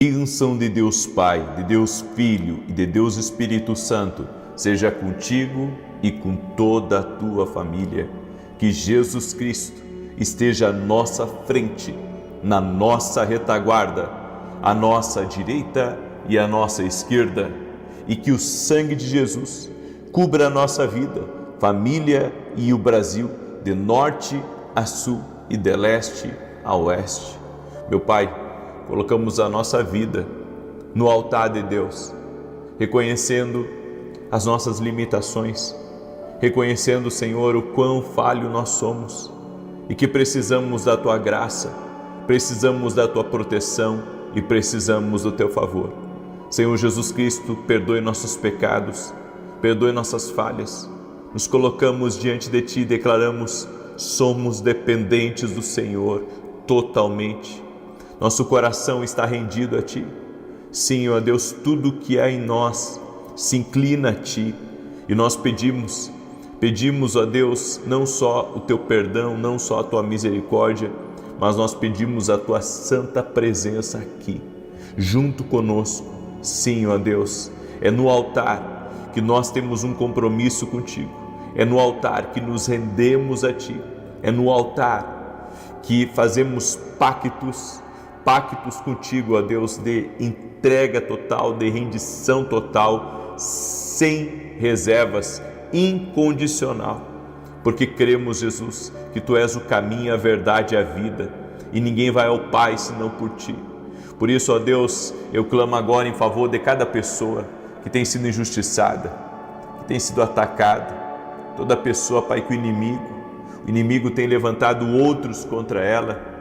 Bênção de Deus Pai, de Deus Filho e de Deus Espírito Santo seja contigo e com toda a tua família. Que Jesus Cristo esteja à nossa frente, na nossa retaguarda, à nossa direita e à nossa esquerda, e que o sangue de Jesus cubra a nossa vida, família e o Brasil, de norte a sul e de leste a oeste. Meu Pai, colocamos a nossa vida no altar de Deus, reconhecendo as nossas limitações, reconhecendo, Senhor, o quão falho nós somos e que precisamos da Tua graça, precisamos da Tua proteção e precisamos do Teu favor. Senhor Jesus Cristo, perdoe nossos pecados, perdoe nossas falhas. Nos colocamos diante de Ti e declaramos: somos dependentes do Senhor totalmente. Nosso coração está rendido a Ti. Sim, ó Deus, tudo que há em nós se inclina a Ti. E nós pedimos, ó Deus, não só o Teu perdão, não só a Tua misericórdia, mas nós pedimos a Tua santa presença aqui, junto conosco. Sim, ó Deus, é no altar que nós temos um compromisso contigo. É no altar que nos rendemos a Ti. É no altar que fazemos pactos contigo, ó Deus, de entrega total, de rendição total, sem reservas, incondicional. Porque cremos, Jesus, que Tu és o caminho, a verdade e a vida, e ninguém vai ao Pai senão por Ti. Por isso, ó Deus, eu clamo agora em favor de cada pessoa que tem sido injustiçada, que tem sido atacada, toda pessoa, Pai, que o inimigo tem levantado outros contra ela.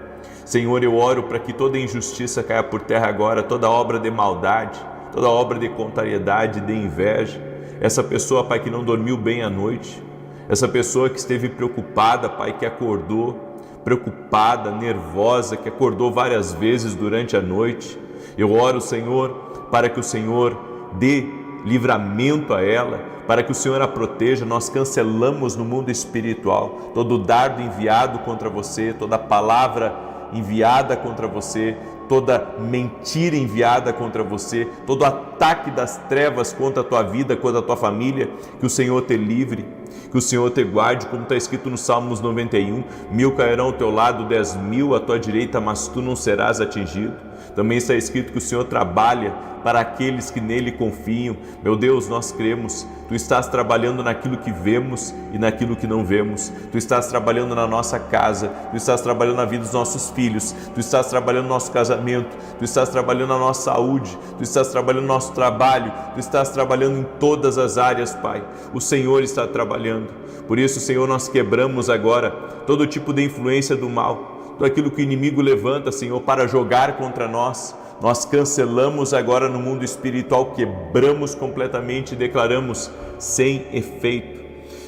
Senhor, eu oro para que toda injustiça caia por terra agora, toda obra de maldade, toda obra de contrariedade, de inveja. Essa pessoa, Pai, que não dormiu bem à noite, essa pessoa que esteve preocupada, Pai, que acordou preocupada, nervosa, que acordou várias vezes durante a noite. Eu oro, Senhor, para que o Senhor dê livramento a ela, para que o Senhor a proteja. Nós cancelamos no mundo espiritual todo dardo enviado contra você, toda palavra enviada contra você, toda mentira enviada contra você, todo ataque das trevas contra a tua vida, contra a tua família. Que o Senhor te livre, que o Senhor te guarde, como está escrito no Salmos 91, 1000 cairão ao teu lado, 10.000 à tua direita, mas tu não serás atingido. Também está escrito que o Senhor trabalha para aqueles que nele confiam. Meu Deus, nós cremos, Tu estás trabalhando naquilo que vemos e naquilo que não vemos. Tu estás trabalhando na nossa casa, Tu estás trabalhando na vida dos nossos filhos, Tu estás trabalhando no nosso casamento, Tu estás trabalhando na nossa saúde, Tu estás trabalhando no nosso trabalho, Tu estás trabalhando em todas as áreas, Pai. O Senhor está trabalhando. Por isso, Senhor, nós quebramos agora todo tipo de influência do mal, tudo aquilo que o inimigo levanta, Senhor, para jogar contra nós. Nós cancelamos agora no mundo espiritual, quebramos completamente e declaramos sem efeito.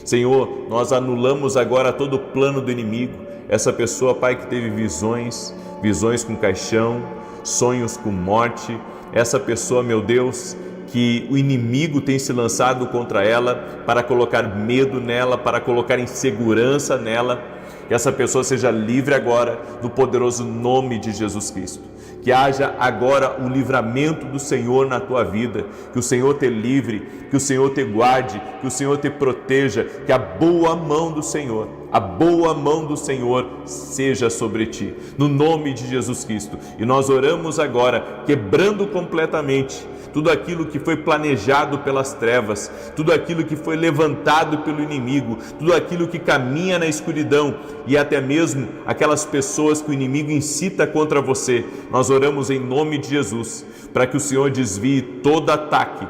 Senhor, nós anulamos agora todo o plano do inimigo. Essa pessoa, Pai, que teve visões com caixão, sonhos com morte. Essa pessoa, meu Deus, que o inimigo tem se lançado contra ela para colocar medo nela, para colocar insegurança nela. Que essa pessoa seja livre agora do poderoso nome de Jesus Cristo. Que haja agora o livramento do Senhor na tua vida, que o Senhor te livre, que o Senhor te guarde, que o Senhor te proteja, que a boa mão do Senhor seja sobre ti, no nome de Jesus Cristo. E nós oramos agora, quebrando completamente tudo aquilo que foi planejado pelas trevas, tudo aquilo que foi levantado pelo inimigo, tudo aquilo que caminha na escuridão e até mesmo aquelas pessoas que o inimigo incita contra você. Nós oramos em nome de Jesus, para que o Senhor desvie todo ataque,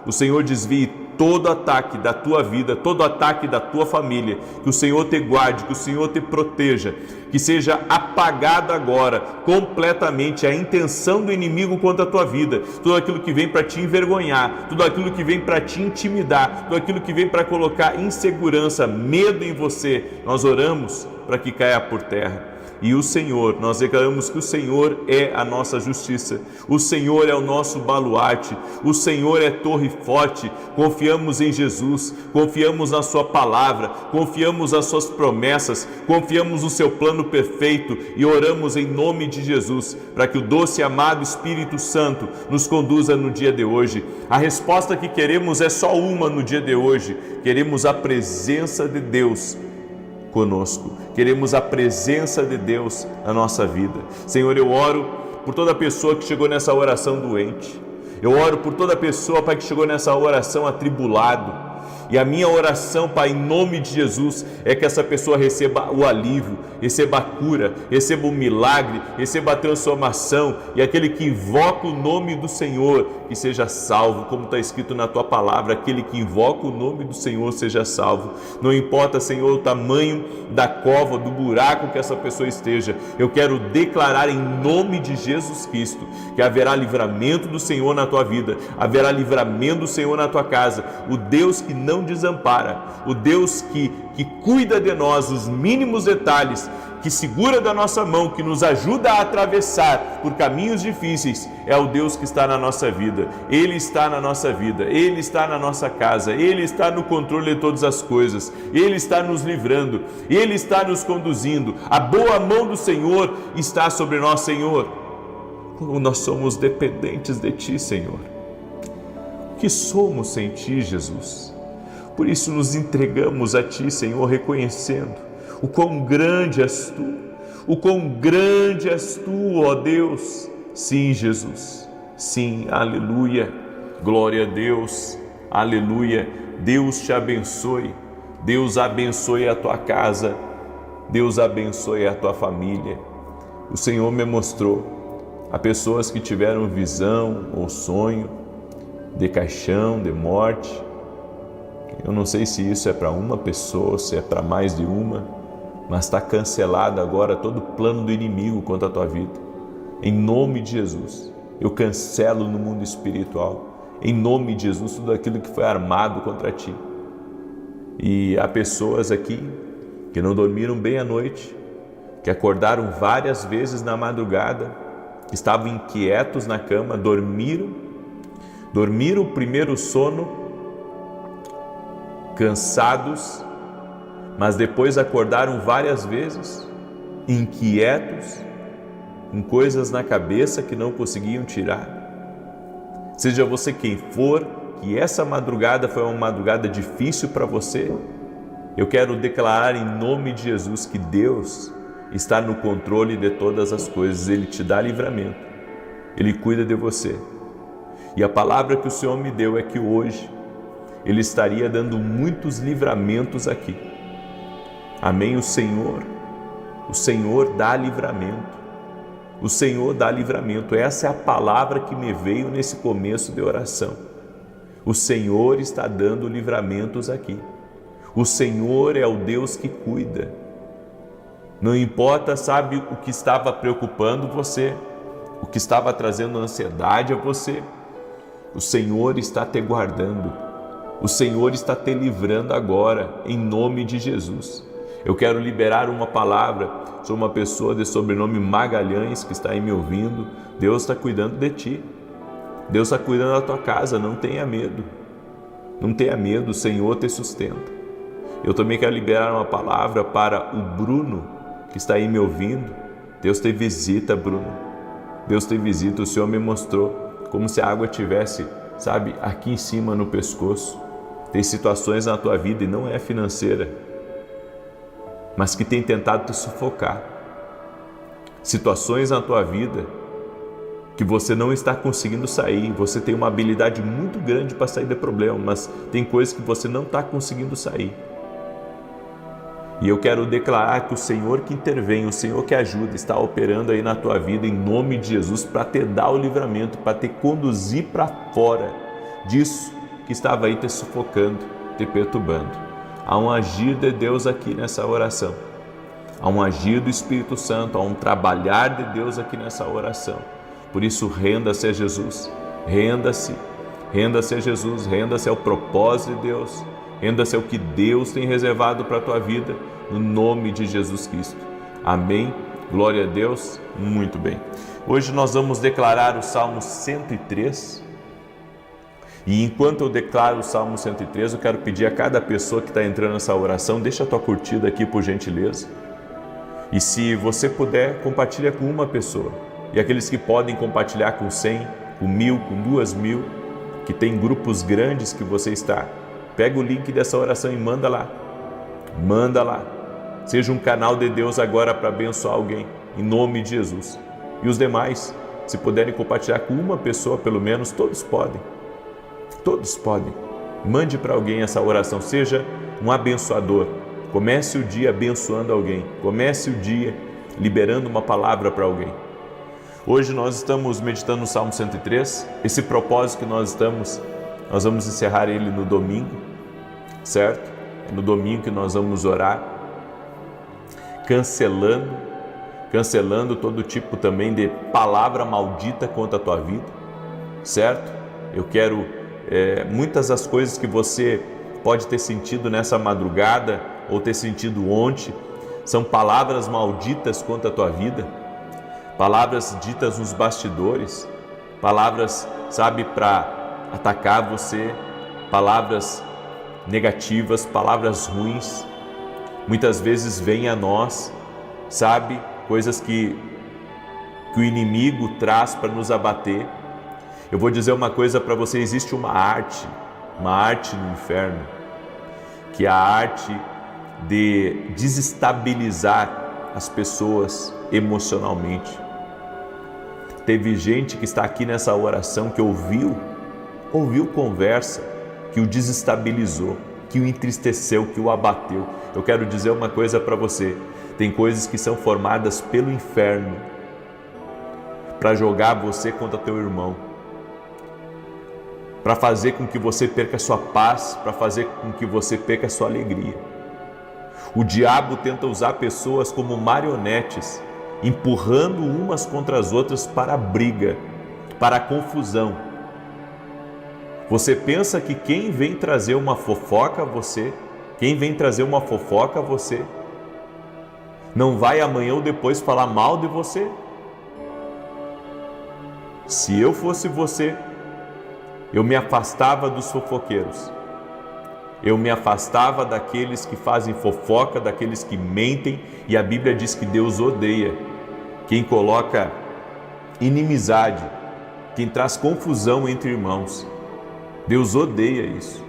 o Senhor desvie todo ataque da tua vida, todo ataque da tua família, que o Senhor te guarde, que o Senhor te proteja, que seja apagado agora completamente a intenção do inimigo contra a tua vida, tudo aquilo que vem para te envergonhar, tudo aquilo que vem para te intimidar, tudo aquilo que vem para colocar insegurança, medo em você. Nós oramos para que caia por terra. E o Senhor, nós declaramos que o Senhor é a nossa justiça, o Senhor é o nosso baluarte, o Senhor é torre forte. Confiamos em Jesus, confiamos na sua palavra, confiamos nas suas promessas, confiamos no seu plano perfeito e oramos em nome de Jesus para que o doce e amado Espírito Santo nos conduza no dia de hoje. A resposta que queremos é só uma no dia de hoje: queremos a presença de Deus conosco, queremos a presença de Deus na nossa vida. Senhor, eu oro por toda pessoa que chegou nessa oração doente, eu oro por toda pessoa, Pai, que chegou nessa oração atribulado. E a minha oração, Pai, em nome de Jesus, é que essa pessoa receba o alívio, receba a cura, receba o milagre, receba a transformação, e aquele que invoca o nome do Senhor, que seja salvo, como está escrito na Tua palavra: aquele que invoca o nome do Senhor seja salvo. Não importa, Senhor, o tamanho da cova, do buraco que essa pessoa esteja, eu quero declarar em nome de Jesus Cristo que haverá livramento do Senhor na tua vida, haverá livramento do Senhor na tua casa. O Deus que não desampara, o Deus que cuida de nós, os mínimos detalhes, que segura da nossa mão, que nos ajuda a atravessar por caminhos difíceis, é o Deus que está na nossa vida. Ele está na nossa vida, Ele está na nossa casa, Ele está no controle de todas as coisas, Ele está nos livrando, Ele está nos conduzindo. A boa mão do Senhor está sobre nós, Senhor. Como nós somos dependentes de Ti, Senhor. O que somos sem Ti, Jesus? Por isso nos entregamos a Ti, Senhor, reconhecendo o quão grande és Tu, o quão grande és Tu, ó Deus. Sim, Jesus, sim, aleluia, glória a Deus, aleluia. Deus te abençoe, Deus abençoe a tua casa, Deus abençoe a tua família. O Senhor me mostrou a pessoas que tiveram visão ou sonho de caixão, de morte. Eu não sei se isso é para uma pessoa, se é para mais de uma, mas está cancelado agora todo o plano do inimigo contra a tua vida. Em nome de Jesus, eu cancelo no mundo espiritual, em nome de Jesus, tudo aquilo que foi armado contra ti. E há pessoas aqui que não dormiram bem à noite, que acordaram várias vezes na madrugada, que estavam inquietos na cama, dormiram o primeiro sono, cansados, mas depois acordaram várias vezes, inquietos, com coisas na cabeça que não conseguiam tirar. Seja você quem for, que essa madrugada foi uma madrugada difícil para você, eu quero declarar em nome de Jesus que Deus está no controle de todas as coisas. Ele te dá livramento, Ele cuida de você. E a palavra que o Senhor me deu é que hoje Ele estaria dando muitos livramentos aqui. Amém? O Senhor dá livramento. O Senhor dá livramento. Essa é a palavra que me veio nesse começo de oração. O Senhor está dando livramentos aqui. O Senhor é o Deus que cuida. Não importa, sabe, o que estava preocupando você, o que estava trazendo ansiedade a você, o Senhor está te guardando. O Senhor está te livrando agora, em nome de Jesus. Eu quero liberar uma palavra sobre uma pessoa de sobrenome Magalhães que está aí me ouvindo. Deus está cuidando de ti. Deus está cuidando da tua casa. Não tenha medo. Não tenha medo, o Senhor te sustenta. Eu também quero liberar uma palavra para o Bruno que está aí me ouvindo. Deus te visita, Bruno. Deus te visita. O Senhor me mostrou como se a água tivesse, sabe, aqui em cima no pescoço. Tem situações na tua vida, e não é financeira, mas que tem tentado te sufocar. Situações na tua vida que você não está conseguindo sair. Você tem uma habilidade muito grande para sair de problema, mas tem coisas que você não está conseguindo sair. E eu quero declarar que o Senhor que intervém, o Senhor que ajuda, está operando aí na tua vida em nome de Jesus para te dar o livramento, para te conduzir para fora disso que estava aí te sufocando, te perturbando. Há um agir de Deus aqui nessa oração. Há um agir do Espírito Santo, há um trabalhar de Deus aqui nessa oração. Por isso, renda-se a Jesus, renda-se a Jesus, renda-se ao propósito de Deus, renda-se ao que Deus tem reservado para a tua vida, no nome de Jesus Cristo. Amém Glória a Deus, muito bem. Hoje nós vamos declarar o Salmo 103. E enquanto eu declaro o Salmo 103, eu quero pedir a cada pessoa que está entrando nessa oração, deixa a tua curtida aqui por gentileza. E se você puder, compartilha com uma pessoa. E aqueles que podem compartilhar com 100, com 1000, com 2000, que tem grupos grandes que você está, pega o link dessa oração e manda lá. Manda lá. Seja um canal de Deus agora para abençoar alguém, em nome de Jesus. E os demais, se puderem compartilhar com uma pessoa pelo menos, todos podem. Todos podem. Mande para alguém essa oração, seja um abençoador. Comece o dia abençoando alguém. Comece o dia liberando uma palavra para alguém. Hoje nós estamos meditando no Salmo 103. Esse propósito que nós vamos encerrar ele no domingo, certo? É no domingo que nós vamos orar, cancelando todo tipo também de palavra maldita contra a tua vida, certo? Eu quero muitas das coisas que você pode ter sentido nessa madrugada ou ter sentido ontem, são palavras malditas contra a tua vida, palavras ditas nos bastidores, palavras, sabe, para atacar você, palavras negativas, palavras ruins, muitas vezes vêm a nós, sabe, coisas que o inimigo traz para nos abater. Eu vou dizer uma coisa para você, existe uma arte no inferno, que é a arte de desestabilizar as pessoas emocionalmente. Teve gente que está aqui nessa oração que ouviu conversa que o desestabilizou, que o entristeceu, que o abateu. Eu quero dizer uma coisa para você, tem coisas que são formadas pelo inferno para jogar você contra teu irmão, para fazer com que você perca a sua paz, para fazer com que você perca a sua alegria. O diabo tenta usar pessoas como marionetes, empurrando umas contra as outras para a briga, para a confusão. Você pensa que quem vem trazer uma fofoca a você, não vai amanhã ou depois falar mal de você? Se eu fosse você, eu me afastava dos fofoqueiros. Eu me afastava daqueles que fazem fofoca, daqueles que mentem, e a Bíblia diz que Deus odeia quem coloca inimizade, quem traz confusão entre irmãos. Deus odeia isso.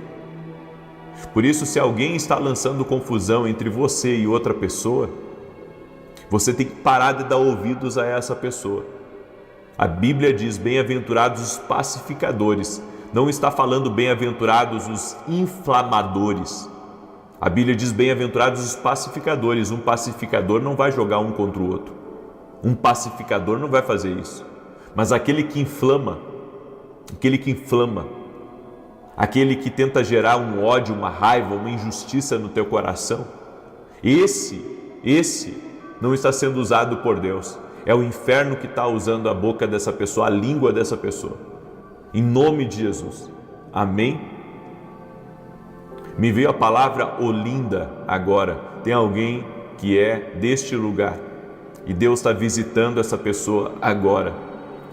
Por isso, se alguém está lançando confusão entre você e outra pessoa, você tem que parar de dar ouvidos a essa pessoa. A Bíblia diz: bem-aventurados os pacificadores. Não está falando bem-aventurados os inflamadores. A Bíblia diz bem-aventurados os pacificadores. Um pacificador não vai jogar um contra o outro. Um pacificador não vai fazer isso. Mas aquele que inflama, aquele que tenta gerar um ódio, uma raiva, uma injustiça no teu coração, esse não está sendo usado por Deus. É o inferno que está usando a boca dessa pessoa, a língua dessa pessoa. Em nome de Jesus. Amém? Me veio a palavra Olinda agora. Tem alguém que é deste lugar e Deus está visitando essa pessoa agora,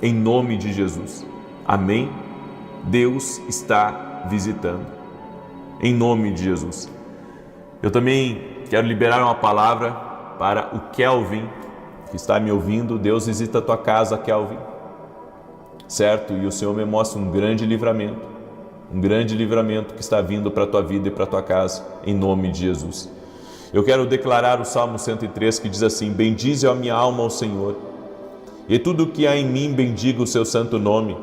em nome de Jesus. Amém? Deus está visitando, em nome de Jesus. Eu também quero liberar uma palavra para o Kelvin, que está me ouvindo. Deus visita a tua casa, Kelvin, certo? E o Senhor me mostra um grande livramento que está vindo para a tua vida e para a tua casa, em nome de Jesus. Eu quero declarar o Salmo 103, que diz assim: bendize a minha alma ao Senhor, e tudo o que há em mim bendiga o seu santo nome.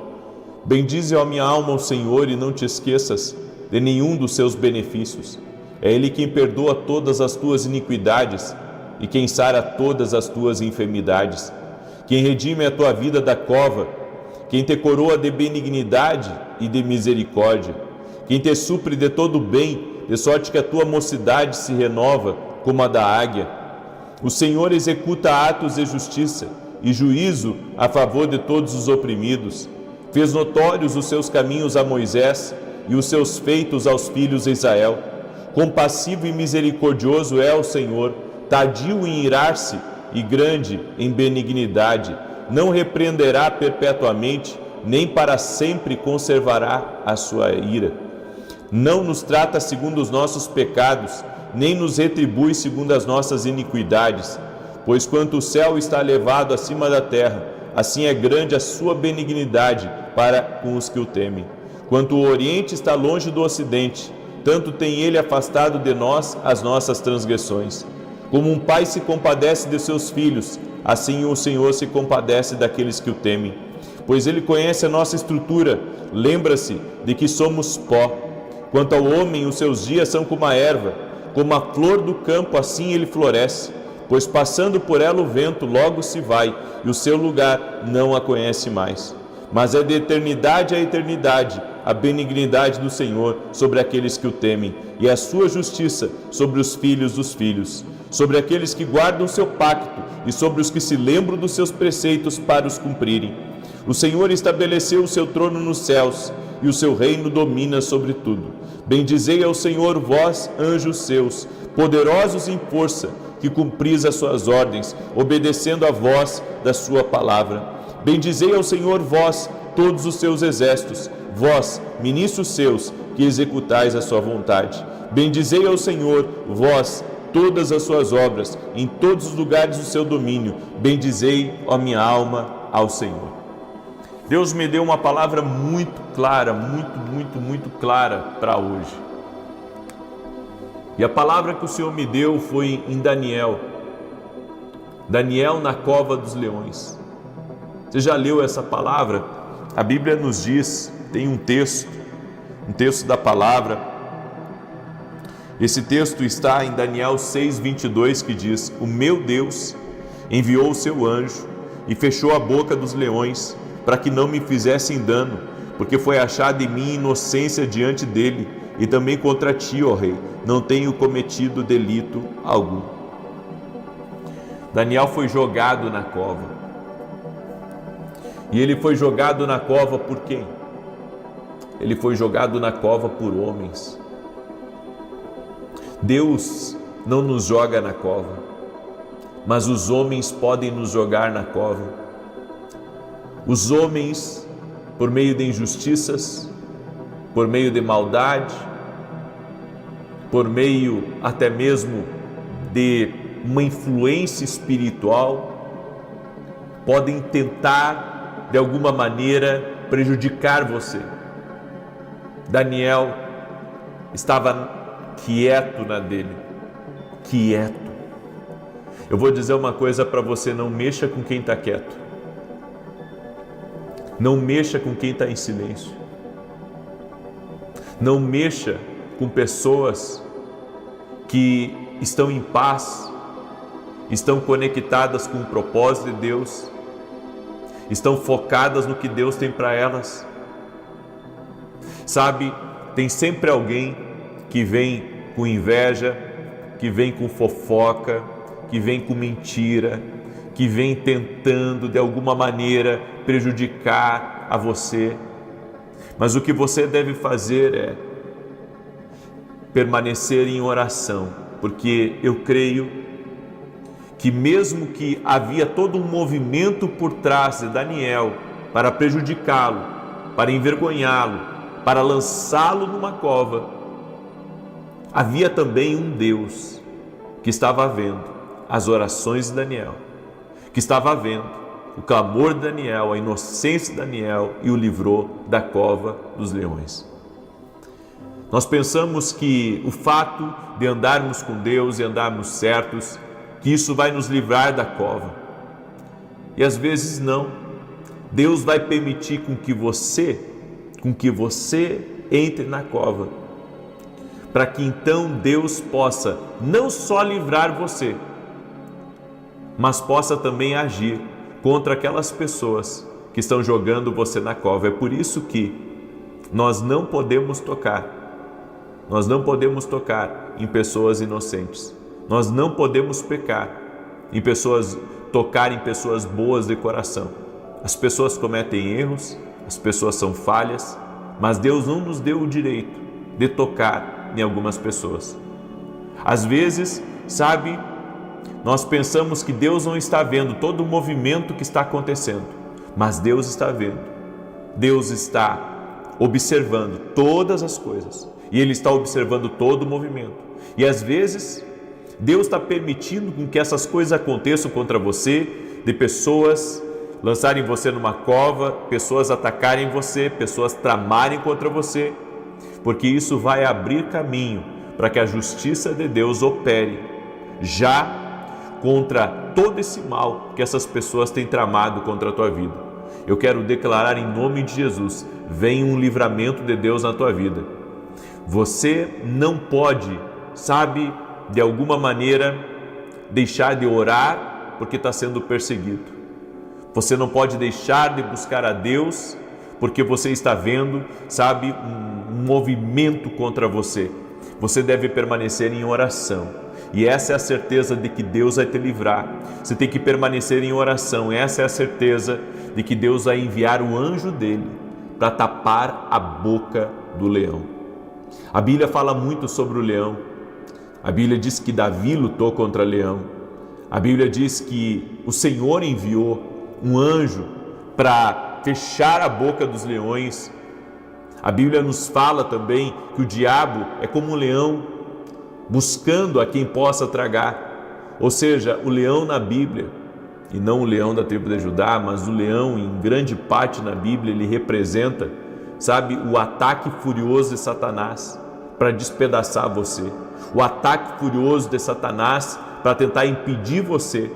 Bendize a minha alma ao Senhor e não te esqueças de nenhum dos seus benefícios. É Ele quem perdoa todas as tuas iniquidades e quem sara todas as tuas enfermidades, quem redime a tua vida da cova, quem te coroa de benignidade e de misericórdia, quem te supre de todo bem, de sorte que a tua mocidade se renova como a da águia. O Senhor executa atos de justiça e juízo a favor de todos os oprimidos. Fez notórios os seus caminhos a Moisés e os seus feitos aos filhos de Israel. Compassivo e misericordioso é o Senhor, tardio em irar-se e grande em benignidade, não repreenderá perpetuamente, nem para sempre conservará a sua ira. Não nos trata segundo os nossos pecados, nem nos retribui segundo as nossas iniquidades. Pois quanto o céu está elevado acima da terra, assim é grande a sua benignidade para com os que o temem. Quanto o oriente está longe do ocidente, tanto tem ele afastado de nós as nossas transgressões. Como um pai se compadece de seus filhos, assim o Senhor se compadece daqueles que o temem. Pois ele conhece a nossa estrutura, lembra-se de que somos pó. Quanto ao homem, os seus dias são como a erva, como a flor do campo, assim ele floresce. Pois passando por ela o vento logo se vai, e o seu lugar não a conhece mais. Mas é de eternidade a eternidade a benignidade do Senhor sobre aqueles que o temem, e a sua justiça sobre os filhos dos filhos, sobre aqueles que guardam o seu pacto, e sobre os que se lembram dos seus preceitos para os cumprirem. O Senhor estabeleceu o seu trono nos céus, e o seu reino domina sobre tudo. Bendizei ao Senhor, vós, anjos seus, poderosos em força, que cumpris as suas ordens, obedecendo a voz da sua palavra. Bendizei ao Senhor, vós, todos os seus exércitos, vós, ministros seus, que executais a sua vontade. Bendizei ao Senhor, vós, todas as suas obras, em todos os lugares do seu domínio. Bendizei, ó minha alma, ao Senhor. Deus me deu uma palavra muito clara, muito clara para hoje. E a palavra que o Senhor me deu foi em Daniel. Daniel na cova dos leões. Você já leu essa palavra? A Bíblia nos diz, tem um texto da palavra. Esse texto está em Daniel 6:22, que diz: o meu Deus enviou o seu anjo e fechou a boca dos leões, para que não me fizessem dano, porque foi achada em mim inocência diante dele, e também contra ti, ó rei, não tenho cometido delito algum. Daniel foi jogado na cova. E ele foi jogado na cova por quem? Ele foi jogado na cova por homens. Deus não nos joga na cova, mas os homens podem nos jogar na cova. Os homens, por meio de injustiças, por meio de maldade, por meio até mesmo de uma influência espiritual, podem tentar de alguma maneira prejudicar você. Daniel estava quieto na dele, quieto. Eu vou dizer uma coisa para você: não mexa com quem está quieto. Não mexa com quem está em silêncio. Não mexa com pessoas que estão em paz, estão conectadas com o propósito de Deus, estão focadas no que Deus tem para elas. Sabe, tem sempre alguém que vem com inveja, que vem com fofoca, que vem com mentira, que vem tentando de alguma maneira prejudicar a você. Mas o que você deve fazer é permanecer em oração, porque eu creio que mesmo que havia todo um movimento por trás de Daniel para prejudicá-lo, para envergonhá-lo, para lançá-lo numa cova, havia também um Deus que estava vendo as orações de Daniel, que estava vendo o clamor de Daniel, a inocência de Daniel, e o livrou da cova dos leões. Nós pensamos que o fato de andarmos com Deus e andarmos certos, que isso vai nos livrar da cova. E às vezes não. Deus vai permitir com que você entre na cova, para que então Deus possa não só livrar você, mas possa também agir contra aquelas pessoas que estão jogando você na cova. É por isso que nós não podemos tocar em pessoas inocentes. Nós não podemos tocar em pessoas boas de coração. As pessoas cometem erros, as pessoas são falhas, mas Deus não nos deu o direito de tocar em algumas pessoas. Às vezes, sabe, Nós pensamos que Deus não está vendo todo o movimento que está acontecendo, mas Deus está vendo. Deus está observando todas as coisas e Ele está observando todo o movimento. E às vezes, Deus está permitindo com que essas coisas aconteçam contra você, de pessoas lançarem você numa cova, pessoas atacarem você, pessoas tramarem contra você, porque isso vai abrir caminho para que a justiça de Deus opere já contra todo esse mal que essas pessoas têm tramado contra a tua vida. Eu quero declarar em nome de Jesus, vem um livramento de Deus na tua vida. Você não pode, de alguma maneira, deixar de orar porque está sendo perseguido. Você não pode deixar de buscar a Deus porque você está vendo, um movimento contra você. Você deve permanecer em oração. E essa é a certeza de que Deus vai te livrar. Você tem que permanecer em oração. Essa é a certeza de que Deus vai enviar o anjo dele para tapar a boca do leão. A Bíblia fala muito sobre o leão. A Bíblia diz que Davi lutou contra o leão. A Bíblia diz que o Senhor enviou um anjo para fechar a boca dos leões. A Bíblia nos fala também que o diabo é como um leão buscando a quem possa tragar. Ou seja, o leão na Bíblia, e não o leão da tribo de Judá, mas o leão em grande parte na Bíblia, ele representa, o ataque furioso de Satanás para despedaçar você. O ataque furioso de Satanás para tentar impedir você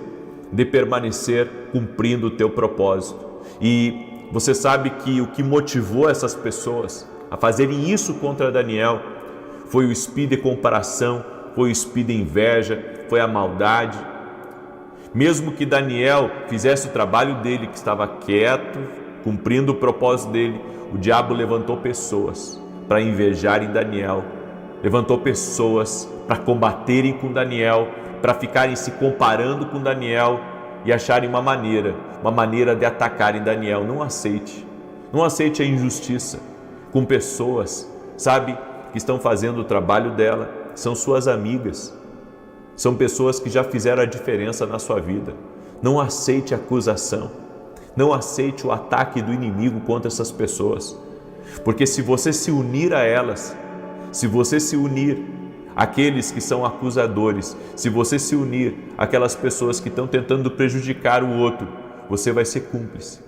de permanecer cumprindo o teu propósito. E você sabe que o que motivou essas pessoas a fazerem isso contra Daniel foi o espírito de comparação, foi o espírito de inveja, foi a maldade. Mesmo que Daniel fizesse o trabalho dele, que estava quieto, cumprindo o propósito dele, o diabo levantou pessoas para invejarem Daniel, levantou pessoas para combaterem com Daniel, para ficarem se comparando com Daniel e acharem uma maneira de atacarem Daniel. Não aceite a injustiça com pessoas, que estão fazendo o trabalho dela, são suas amigas, são pessoas que já fizeram a diferença na sua vida. Não aceite a acusação, não aceite o ataque do inimigo contra essas pessoas, porque se você se unir a elas, se você se unir aqueles que são acusadores, se você se unir aquelas pessoas que estão tentando prejudicar o outro, você vai ser cúmplice.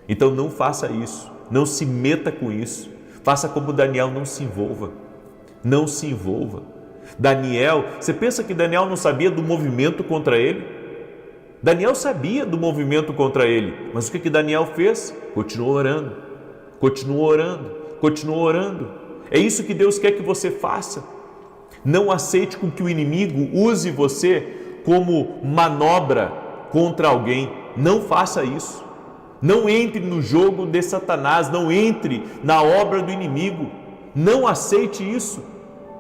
Então não faça isso, não se meta com isso. Faça como Daniel, não se envolva. Não se envolva. Daniel, você pensa que Daniel não sabia do movimento contra ele? Daniel sabia do movimento contra ele, mas o que Daniel fez? Continuou orando, continuou orando, continuou orando. É isso que Deus quer que você faça. Não aceite com que o inimigo use você como manobra contra alguém. Não faça isso. Não entre no jogo de Satanás, não entre na obra do inimigo. Não aceite isso.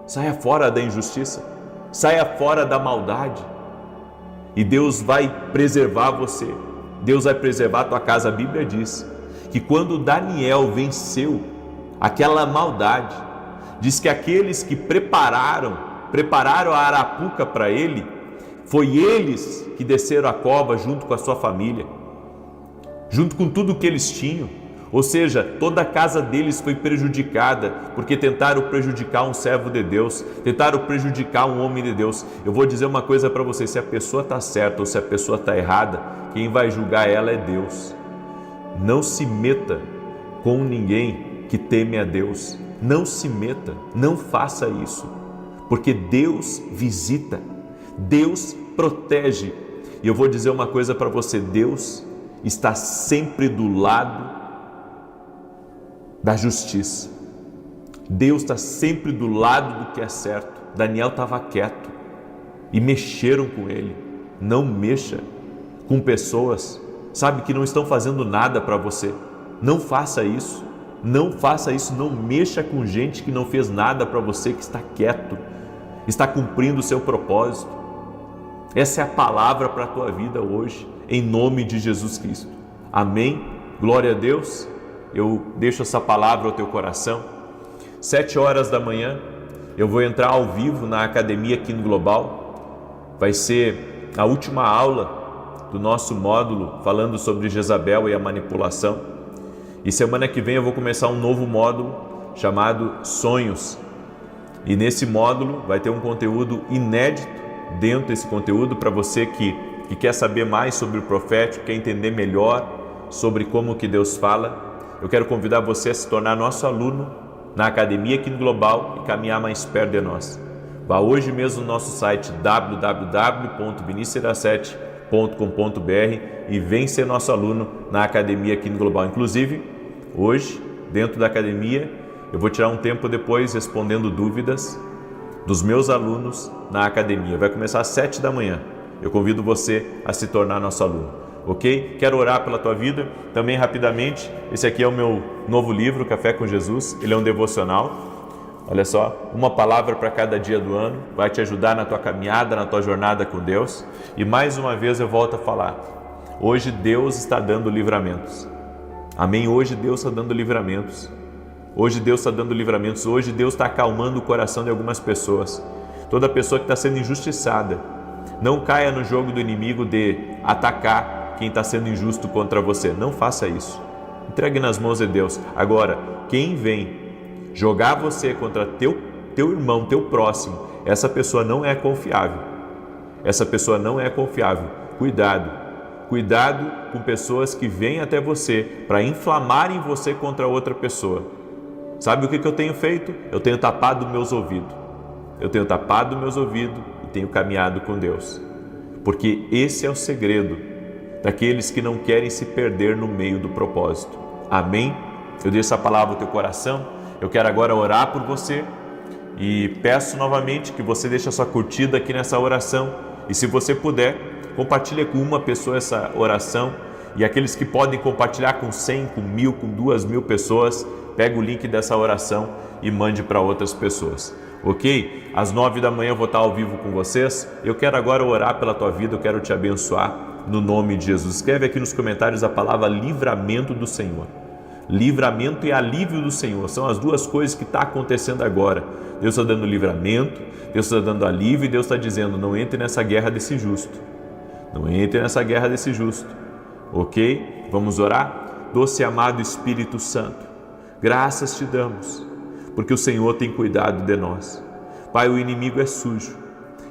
Saia fora da injustiça, saia fora da maldade. E Deus vai preservar você. Deus vai preservar a tua casa. A Bíblia diz que quando Daniel venceu aquela maldade, diz que aqueles que prepararam a arapuca para ele, foi eles que desceram a cova junto com a sua família, junto com tudo que eles tinham. Ou seja, toda a casa deles foi prejudicada, porque tentaram prejudicar um servo de Deus, tentaram prejudicar um homem de Deus. Eu vou dizer uma coisa para você, se a pessoa está certa ou se a pessoa está errada, quem vai julgar ela é Deus. Não se meta com ninguém que teme a Deus. Não se meta, não faça isso, porque Deus visita, Deus protege. E eu vou dizer uma coisa para você, Deus está sempre do lado da justiça. Deus está sempre do lado do que é certo. Daniel estava quieto e mexeram com ele. Não mexa com pessoas, que não estão fazendo nada para você. Não faça isso. Não faça isso, não mexa com gente que não fez nada para você, que está quieto, está cumprindo o seu propósito. Essa é a palavra para a tua vida hoje, em nome de Jesus Cristo. Amém? Glória a Deus. Eu deixo essa palavra ao teu coração. 7h da manhã, eu vou entrar ao vivo na academia aqui no Global. Vai ser a última aula do nosso módulo falando sobre Jezabel e a manipulação. E semana que vem eu vou começar um novo módulo chamado Sonhos. E nesse módulo vai ter um conteúdo inédito dentro desse conteúdo para você que quer saber mais sobre o profético, quer entender melhor sobre como que Deus fala. Eu quero convidar você a se tornar nosso aluno na Academia Quino Global e caminhar mais perto de nós. Vá hoje mesmo no nosso site www.vinicius17.com.br e vem ser nosso aluno na Academia Quino Global. Inclusive, hoje, dentro da academia, eu vou tirar um tempo depois respondendo dúvidas dos meus alunos na academia. Vai começar às 7 da manhã. Eu convido você a se tornar nosso aluno, ok? Quero orar pela tua vida. Também rapidamente, esse aqui é o meu novo livro, Café com Jesus. Ele é um devocional. Olha só, uma palavra para cada dia do ano. Vai te ajudar na tua caminhada, na tua jornada com Deus. E mais uma vez eu volto a falar. Hoje Deus está dando livramentos. Amém? Hoje Deus está dando livramentos. Hoje Deus está dando livramentos. Hoje Deus está acalmando o coração de algumas pessoas. Toda pessoa que está sendo injustiçada. Não caia no jogo do inimigo de atacar quem está sendo injusto contra você. Não faça isso. Entregue nas mãos de Deus. Agora, quem vem jogar você contra teu irmão, teu próximo, essa pessoa não é confiável. Essa pessoa não é confiável. Cuidado. Cuidado com pessoas que vêm até você para inflamarem você contra outra pessoa. Sabe o que eu tenho feito? Eu tenho tapado meus ouvidos. Eu tenho tapado meus ouvidos e tenho caminhado com Deus. Porque esse é o segredo daqueles que não querem se perder no meio do propósito. Amém? Eu dei essa palavra ao teu coração. Eu quero agora orar por você e peço novamente que você deixe a sua curtida aqui nessa oração. E se você puder, compartilhe com uma pessoa essa oração. E aqueles que podem compartilhar com 100, com 1000, com 2000 pessoas, pega o link dessa oração e mande para outras pessoas. Ok? Às 9 da manhã eu vou estar ao vivo com vocês. Eu quero agora orar pela tua vida, eu quero te abençoar no nome de Jesus. Escreve aqui nos comentários a palavra livramento do Senhor. Livramento e alívio do Senhor são as duas coisas que estão acontecendo agora. Deus está dando livramento, Deus está dando alívio e Deus está dizendo: não entre nessa guerra desse justo. Não entre nessa guerra desse justo. Ok? Vamos orar? Doce e amado Espírito Santo, graças te damos, porque o Senhor tem cuidado de nós. Pai, o inimigo é sujo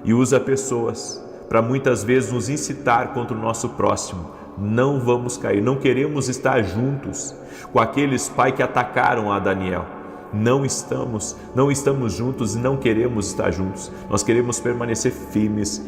e usa pessoas para muitas vezes nos incitar contra o nosso próximo. Não vamos cair, não queremos estar juntos com aqueles, Pai, que atacaram a Daniel. Não estamos juntos e não queremos estar juntos. Nós queremos permanecer firmes,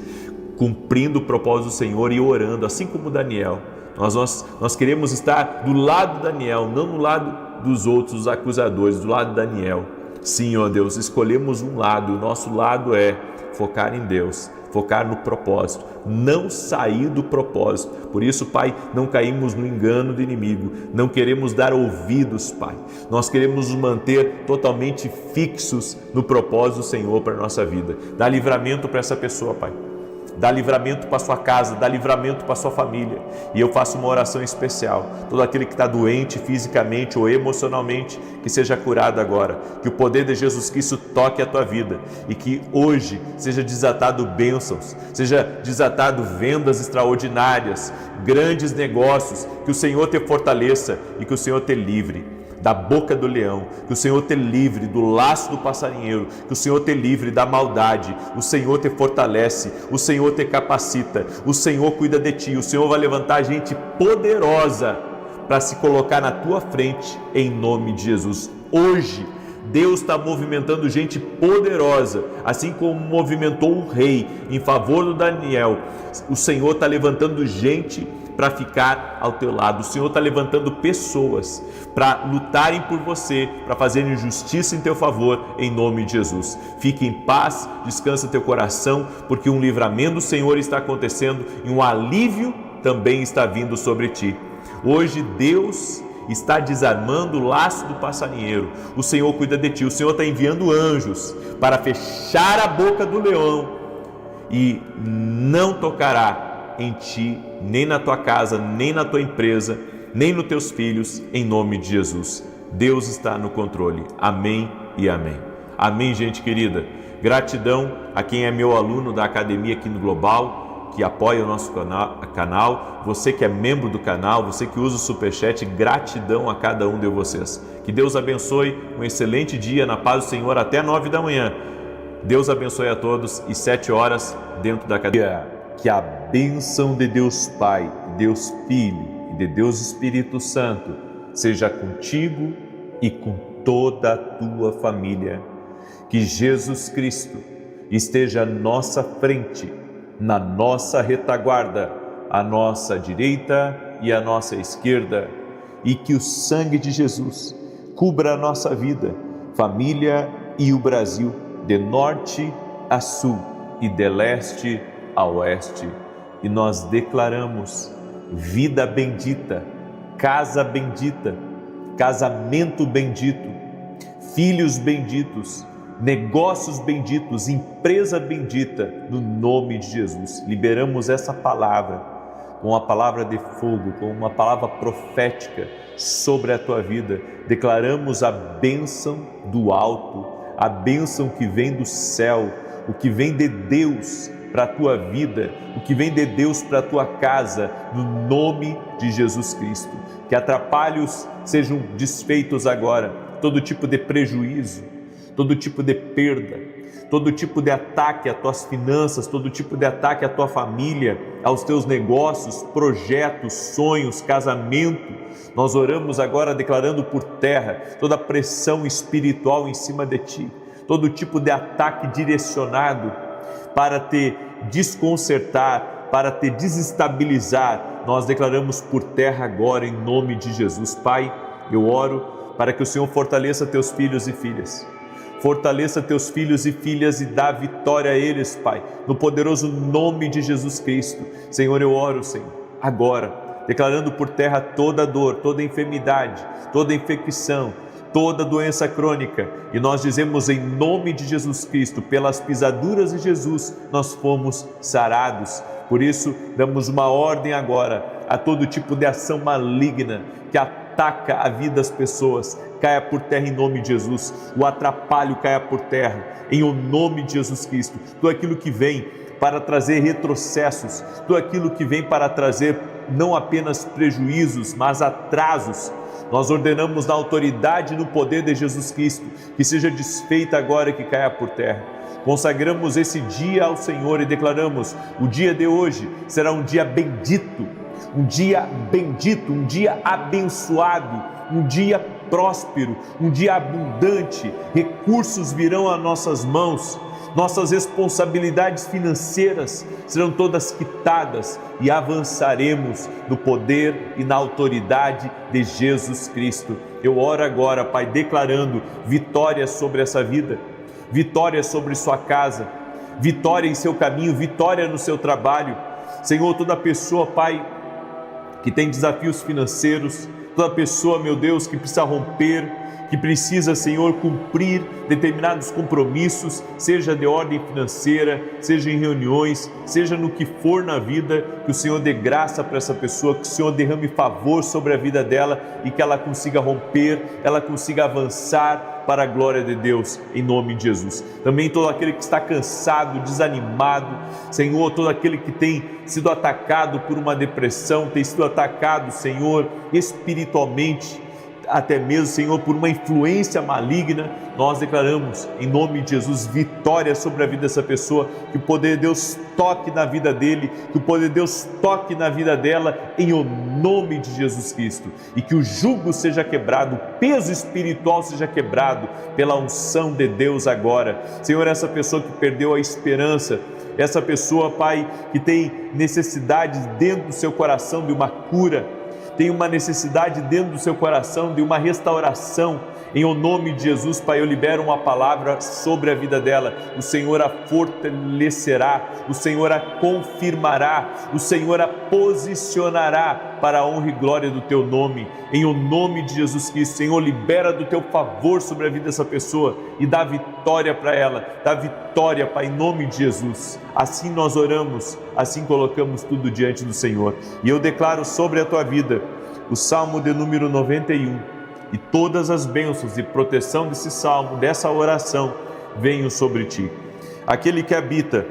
cumprindo o propósito do Senhor e orando, assim como Daniel. Nós queremos estar do lado de Daniel, não no lado dos outros, os acusadores, do lado de Daniel. Sim, ó Deus, escolhemos um lado, o nosso lado é focar em Deus, focar no propósito, não sair do propósito. Por isso, Pai, não caímos no engano do inimigo, não queremos dar ouvidos, Pai. Nós queremos nos manter totalmente fixos no propósito do Senhor para a nossa vida. Dá livramento para essa pessoa, Pai. Dá livramento para sua casa, dá livramento para sua família. E eu faço uma oração especial. Todo aquele que está doente fisicamente ou emocionalmente, que seja curado agora. Que o poder de Jesus Cristo toque a tua vida. E que hoje seja desatado bênçãos, seja desatado vendas extraordinárias, grandes negócios. Que o Senhor te fortaleça e que o Senhor te livre da boca do leão, que o Senhor te livre do laço do passarinheiro, que o Senhor te livre da maldade, o Senhor te fortalece, o Senhor te capacita, o Senhor cuida de ti, o Senhor vai levantar gente poderosa para se colocar na tua frente em nome de Jesus. Hoje, Deus está movimentando gente poderosa, assim como movimentou o rei em favor do Daniel. O Senhor está levantando gente para ficar ao teu lado. O Senhor está levantando pessoas para lutarem por você, para fazerem justiça em teu favor, em nome de Jesus. Fique em paz, descansa teu coração, porque um livramento do Senhor está acontecendo e um alívio também está vindo sobre ti. Hoje Deus está desarmando o laço do passarinheiro. O Senhor cuida de ti. O Senhor está enviando anjos para fechar a boca do leão e não tocará em ti, nem na tua casa, nem na tua empresa, nem nos teus filhos, em nome de Jesus. Deus está no controle. Amém e amém. Amém, gente querida. Gratidão a quem é meu aluno da Academia Quino Global. que apoia o nosso canal, você que é membro do canal, você que usa o Superchat, gratidão a cada um de vocês. Que Deus abençoe, um excelente dia na paz do Senhor até 9 da manhã. Deus abençoe a todos e 7 horas dentro da cadeia. Que a bênção de Deus Pai, de Deus Filho e de Deus Espírito Santo seja contigo e com toda a tua família. Que Jesus Cristo esteja à nossa frente, na nossa retaguarda, à nossa direita e à nossa esquerda, e que o sangue de Jesus cubra a nossa vida, família e o Brasil, de norte a sul e de leste a oeste. E nós declaramos vida bendita, casa bendita, casamento bendito, filhos benditos, negócios benditos, empresa bendita, no nome de Jesus. Liberamos essa palavra, com a palavra de fogo, com uma palavra profética sobre a tua vida. Declaramos a bênção do alto, a bênção que vem do céu, o que vem de Deus para a tua vida, o que vem de Deus para a tua casa, no nome de Jesus Cristo. Que atrapalhos sejam desfeitos agora, todo tipo de prejuízo, todo tipo de perda, todo tipo de ataque às tuas finanças, todo tipo de ataque à tua família, aos teus negócios, projetos, sonhos, casamento. Nós oramos agora declarando por terra toda pressão espiritual em cima de ti, todo tipo de ataque direcionado para te desconcertar, para te desestabilizar. Nós declaramos por terra agora em nome de Jesus. Pai, eu oro para que o Senhor fortaleça teus filhos e filhas. Fortaleça teus filhos e filhas e dá vitória a eles, Pai, no poderoso nome de Jesus Cristo. Senhor, eu oro, Senhor, agora, declarando por terra toda dor, toda enfermidade, toda infecção, toda doença crônica, e nós dizemos em nome de Jesus Cristo, pelas pisaduras de Jesus, nós fomos sarados. Por isso, damos uma ordem agora a todo tipo de ação maligna que ataca a vida das pessoas, caia por terra em nome de Jesus. O atrapalho caia por terra em o nome de Jesus Cristo. Tudo aquilo que vem para trazer retrocessos, tudo aquilo que vem para trazer não apenas prejuízos, mas atrasos, nós ordenamos na autoridade e no poder de Jesus Cristo que seja desfeita agora e que caia por terra. Consagramos esse dia ao Senhor e declaramos: o dia de hoje será um dia bendito, um dia abençoado, um dia próspero, um dia abundante. Recursos virão às nossas mãos, nossas responsabilidades financeiras serão todas quitadas e avançaremos no poder e na autoridade de Jesus Cristo. Eu oro agora, Pai, declarando vitória sobre essa vida, vitória sobre sua casa, vitória em seu caminho, vitória no seu trabalho. Senhor, toda pessoa, Pai, que tem desafios financeiros, toda pessoa, meu Deus, que precisa romper, que precisa, Senhor, cumprir determinados compromissos, seja de ordem financeira, seja em reuniões, seja no que for na vida, que o Senhor dê graça para essa pessoa, que o Senhor derrame favor sobre a vida dela e que ela consiga romper, ela consiga avançar para a glória de Deus, em nome de Jesus. Também todo aquele que está cansado, desanimado, Senhor, todo aquele que tem sido atacado por uma depressão, tem sido atacado, Senhor, espiritualmente, até mesmo, Senhor, por uma influência maligna, nós declaramos em nome de Jesus vitória sobre a vida dessa pessoa, que o poder de Deus toque na vida dele, que o poder de Deus toque na vida dela, em o nome de Jesus Cristo, e que o jugo seja quebrado, o peso espiritual seja quebrado pela unção de Deus agora. Senhor, essa pessoa que perdeu a esperança, essa pessoa, Pai, que tem necessidade dentro do seu coração de uma cura, tem uma necessidade dentro do seu coração de uma restauração, em o nome de Jesus, Pai, eu libero uma palavra sobre a vida dela. O Senhor a fortalecerá, o Senhor a confirmará, o Senhor a posicionará para a honra e glória do teu nome, em o nome de Jesus Cristo. Senhor, libera do teu favor sobre a vida dessa pessoa e dá vitória para ela, dá vitória, Pai, em nome de Jesus. Assim nós oramos, assim colocamos tudo diante do Senhor. E eu declaro sobre a tua vida o Salmo de número 91, e todas as bênçãos e proteção desse salmo, dessa oração, venham sobre ti. Aquele que habita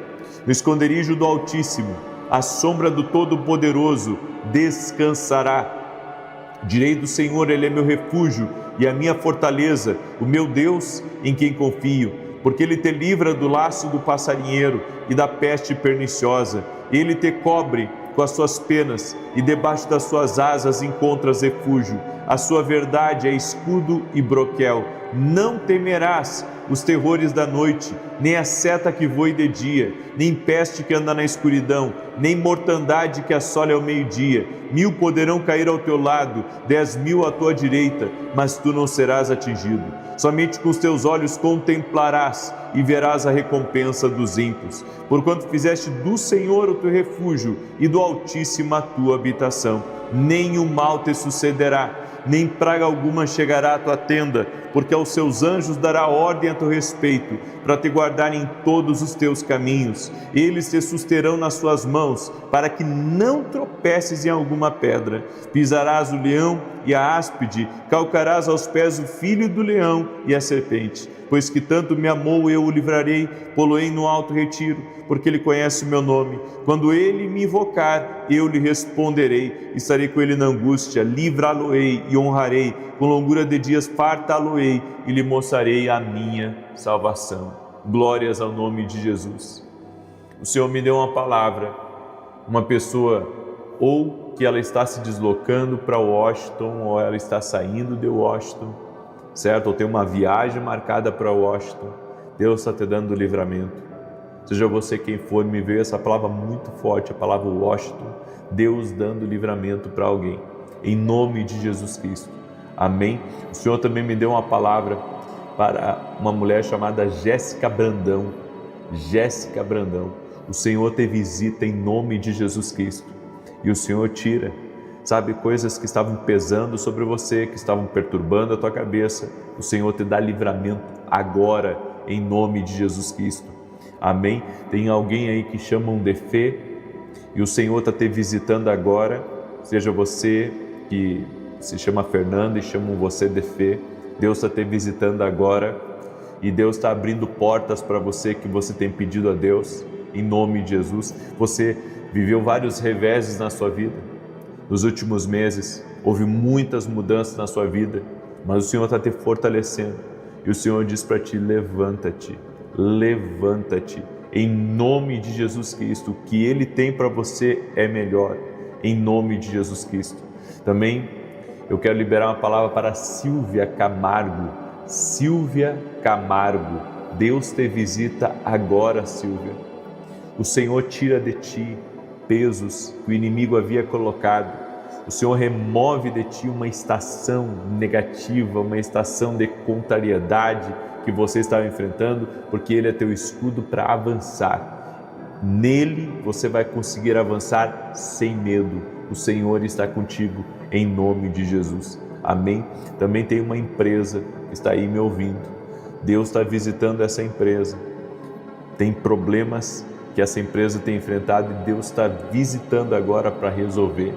no esconderijo do Altíssimo, à sombra do Todo-Poderoso descansará. Direi do Senhor, Ele é meu refúgio e a minha fortaleza, o meu Deus em quem confio, porque Ele te livra do laço do passarinheiro e da peste perniciosa. Ele te cobre com as suas penas e debaixo das suas asas encontras refúgio. A sua verdade é escudo e broquel. Não temerás os terrores da noite, nem a seta que voe de dia, nem peste que anda na escuridão, nem mortandade que assola ao meio-dia. 1000 poderão cair ao teu lado, 10.000 à tua direita, mas tu não serás atingido. Somente com os teus olhos contemplarás e verás a recompensa dos ímpios, porquanto fizeste do Senhor o teu refúgio e do Altíssimo a tua habitação. Nenhum mal te sucederá, nem praga alguma chegará à tua tenda, porque aos seus anjos dará ordem a teu respeito, para te guardarem em todos os teus caminhos. Eles te susterão nas suas mãos, para que não tropeces em alguma pedra. Pisarás o leão e a áspide, calcarás aos pés o filho do leão e a serpente. Pois que tanto me amou, eu o livrarei, pô-lo-ei no alto retiro, porque ele conhece o meu nome. Quando ele me invocar, eu lhe responderei. Estarei com ele na angústia, livrá-lo-ei e honrarei. Com longura de dias fartá-lo-ei e lhe mostrarei a minha salvação. Glórias ao nome de Jesus. O Senhor me deu uma palavra, uma pessoa ou que ela está se deslocando para Washington, ou ela está saindo de Washington, certo? Ou tem uma viagem marcada para Washington. Deus está te dando livramento. Seja você quem for, me veio essa palavra muito forte, a palavra Washington. Deus dando livramento para alguém, em nome de Jesus Cristo. Amém? O Senhor também me deu uma palavra para uma mulher chamada Jéssica Brandão. Jéssica Brandão. O Senhor te visita em nome de Jesus Cristo. E o Senhor tira, sabe, coisas que estavam pesando sobre você, que estavam perturbando a tua cabeça. O Senhor te dá livramento agora, em nome de Jesus Cristo. Amém? Tem alguém aí que chamam de fé, e o Senhor está te visitando agora. Seja você que se chama Fernanda e chamam você de fé, Deus está te visitando agora, e Deus está abrindo portas para você que você tem pedido a Deus, em nome de Jesus. Você viveu vários reveses na sua vida. Nos últimos meses, houve muitas mudanças na sua vida, mas o Senhor está te fortalecendo. E o Senhor diz para ti, levanta-te, levanta-te. Em nome de Jesus Cristo, o que Ele tem para você é melhor. Em nome de Jesus Cristo. Também eu quero liberar uma palavra para Silvia Camargo. Silvia Camargo, Deus te visita agora, Silvia. O Senhor tira de ti pesos que o inimigo havia colocado. O Senhor remove de ti uma estação negativa, uma estação de contrariedade que você estava enfrentando, porque Ele é teu escudo para avançar. Nele você vai conseguir avançar sem medo. O Senhor está contigo em nome de Jesus. Amém? Também tem uma empresa que está aí me ouvindo. Deus está visitando essa empresa. Tem problemas que essa empresa tem enfrentado e Deus está visitando agora para resolver,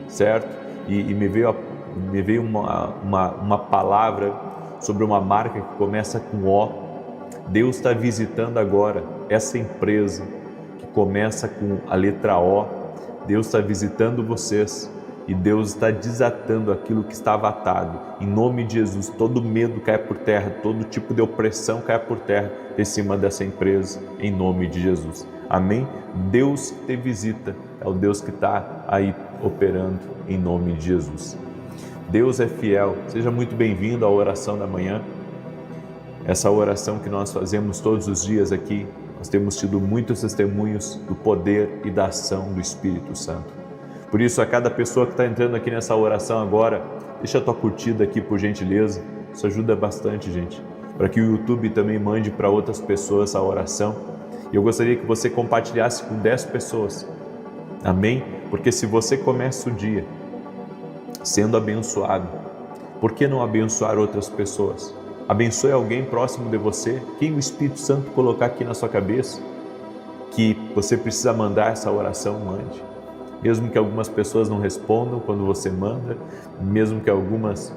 certo? E me veio uma palavra sobre uma marca que começa com O. Deus está visitando agora essa empresa que começa com a letra O. Deus está visitando vocês e Deus está desatando aquilo que estava atado. Em nome de Jesus, todo medo cai por terra, todo tipo de opressão cai por terra em cima dessa empresa, em nome de Jesus. Amém? Deus te visita, é o Deus que está aí operando em nome de Jesus. Deus é fiel. Seja muito bem-vindo à oração da manhã. Essa oração que nós fazemos todos os dias aqui, nós temos tido muitos testemunhos do poder e da ação do Espírito Santo. Por isso, a cada pessoa que está entrando aqui nessa oração agora, deixa a tua curtida aqui, por gentileza. Isso ajuda bastante, gente, para que o YouTube também mande para outras pessoas essa oração. E eu gostaria que você compartilhasse com 10 pessoas. Amém? Porque se você começa o dia sendo abençoado, por que não abençoar outras pessoas? Abençoe alguém próximo de você. Quem o Espírito Santo colocar aqui na sua cabeça que você precisa mandar essa oração, mande. Mesmo que algumas pessoas não respondam quando você manda, mesmo que algumas,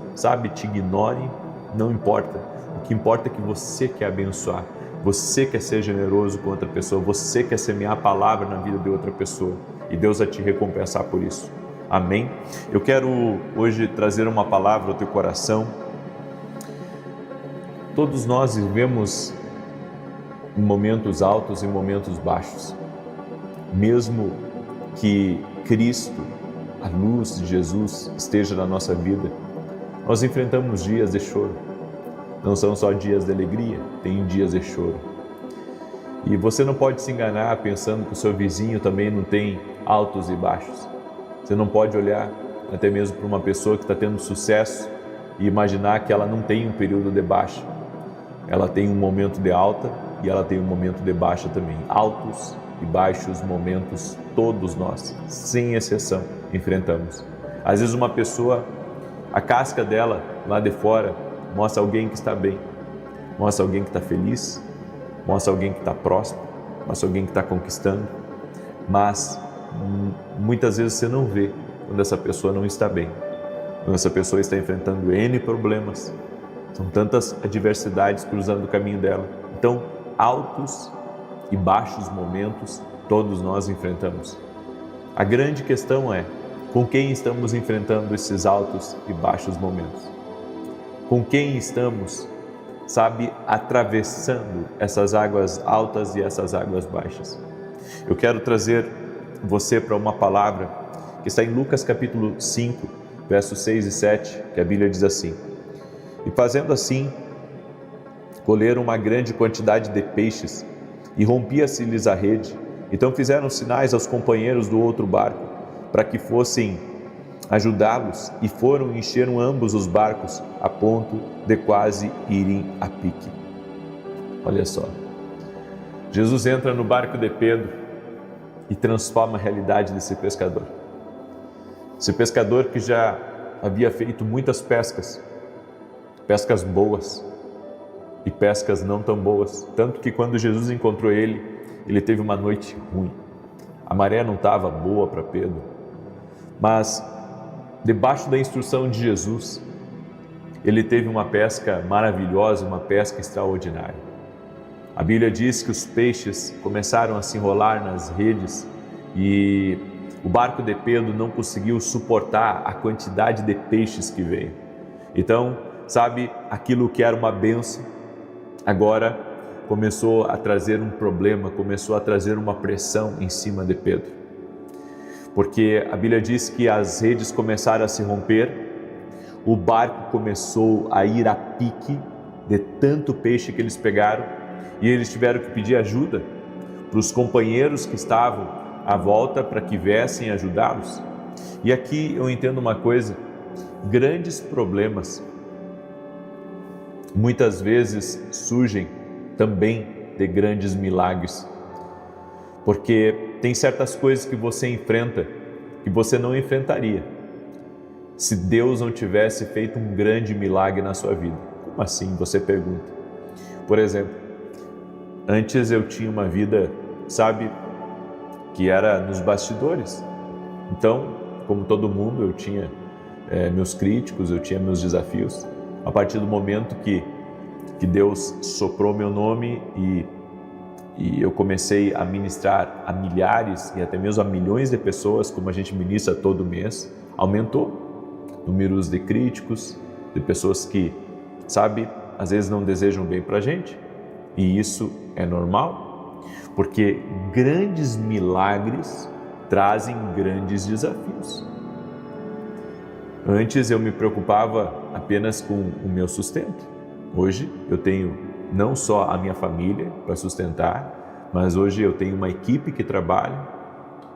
te ignorem, não importa. O que importa é que você quer abençoar, você quer ser generoso com outra pessoa, você quer semear a palavra na vida de outra pessoa. e Deus vai te recompensar por isso. Amém? Eu quero hoje trazer uma palavra ao teu coração. Todos nós vivemos em momentos altos e momentos baixos. Mesmo que Cristo, a luz de Jesus, esteja na nossa vida, nós enfrentamos dias de choro. Não são só dias de alegria, tem dias de choro. E você não pode se enganar pensando que o seu vizinho também não tem altos e baixos. Você não pode olhar até mesmo para uma pessoa que está tendo sucesso e imaginar que ela não tem um período de baixa. Ela tem um momento de alta e ela tem um momento de baixa também. Altos e baixos momentos, todos nós, sem exceção, enfrentamos. Às vezes uma pessoa, a casca dela lá de fora mostra alguém que está bem, mostra alguém que está feliz, mostra alguém que está próspero, mostra alguém que está conquistando, mas muitas vezes você não vê quando essa pessoa não está bem, quando essa pessoa está enfrentando N problemas. São tantas adversidades cruzando o caminho dela. Então, altos e baixos momentos todos nós enfrentamos. A grande questão é, com quem estamos enfrentando esses altos e baixos momentos? Com quem estamos, atravessando essas águas altas e essas águas baixas? Eu quero trazer você para uma palavra que está em Lucas capítulo 5, versos 6 e 7, que a Bíblia diz assim: E fazendo assim, colheram uma grande quantidade de peixes, e rompia-se-lhes a rede. Então fizeram sinais aos companheiros do outro barco, para que fossem ajudá-los, e foram e encheram ambos os barcos, a ponto de quase irem a pique. Olha só, Jesus entra no barco de Pedro e transforma a realidade desse pescador. Esse pescador que já havia feito muitas pescas boas e pescas não tão boas, tanto que quando Jesus encontrou ele teve uma noite ruim. A maré não estava boa para Pedro, mas debaixo da instrução de Jesus, ele teve uma pesca maravilhosa, uma pesca extraordinária. A Bíblia diz que os peixes começaram a se enrolar nas redes e o barco de Pedro não conseguiu suportar a quantidade de peixes que veio. Então, aquilo que era uma bênção, agora começou a trazer um problema, começou a trazer uma pressão em cima de Pedro. Porque a Bíblia diz que as redes começaram a se romper, o barco começou a ir a pique de tanto peixe que eles pegaram, e eles tiveram que pedir ajuda para os companheiros que estavam à volta para que viessem ajudá-los. E aqui eu entendo uma coisa: grandes problemas muitas vezes surgem também de grandes milagres, porque tem certas coisas que você enfrenta que você não enfrentaria se Deus não tivesse feito um grande milagre na sua vida. Como assim? Você pergunta. Por exemplo, antes eu tinha uma vida, que era nos bastidores. Então, como todo mundo, eu tinha meus críticos, eu tinha meus desafios. A partir do momento que Deus soprou meu nome e eu comecei a ministrar a milhares e até mesmo a milhões de pessoas, como a gente ministra todo mês, aumentou números de críticos, de pessoas que, às vezes não desejam bem para a gente, e isso é normal, porque grandes milagres trazem grandes desafios. Antes eu me preocupava apenas com o meu sustento. Hoje eu tenho não só a minha família para sustentar, mas hoje eu tenho uma equipe que trabalha,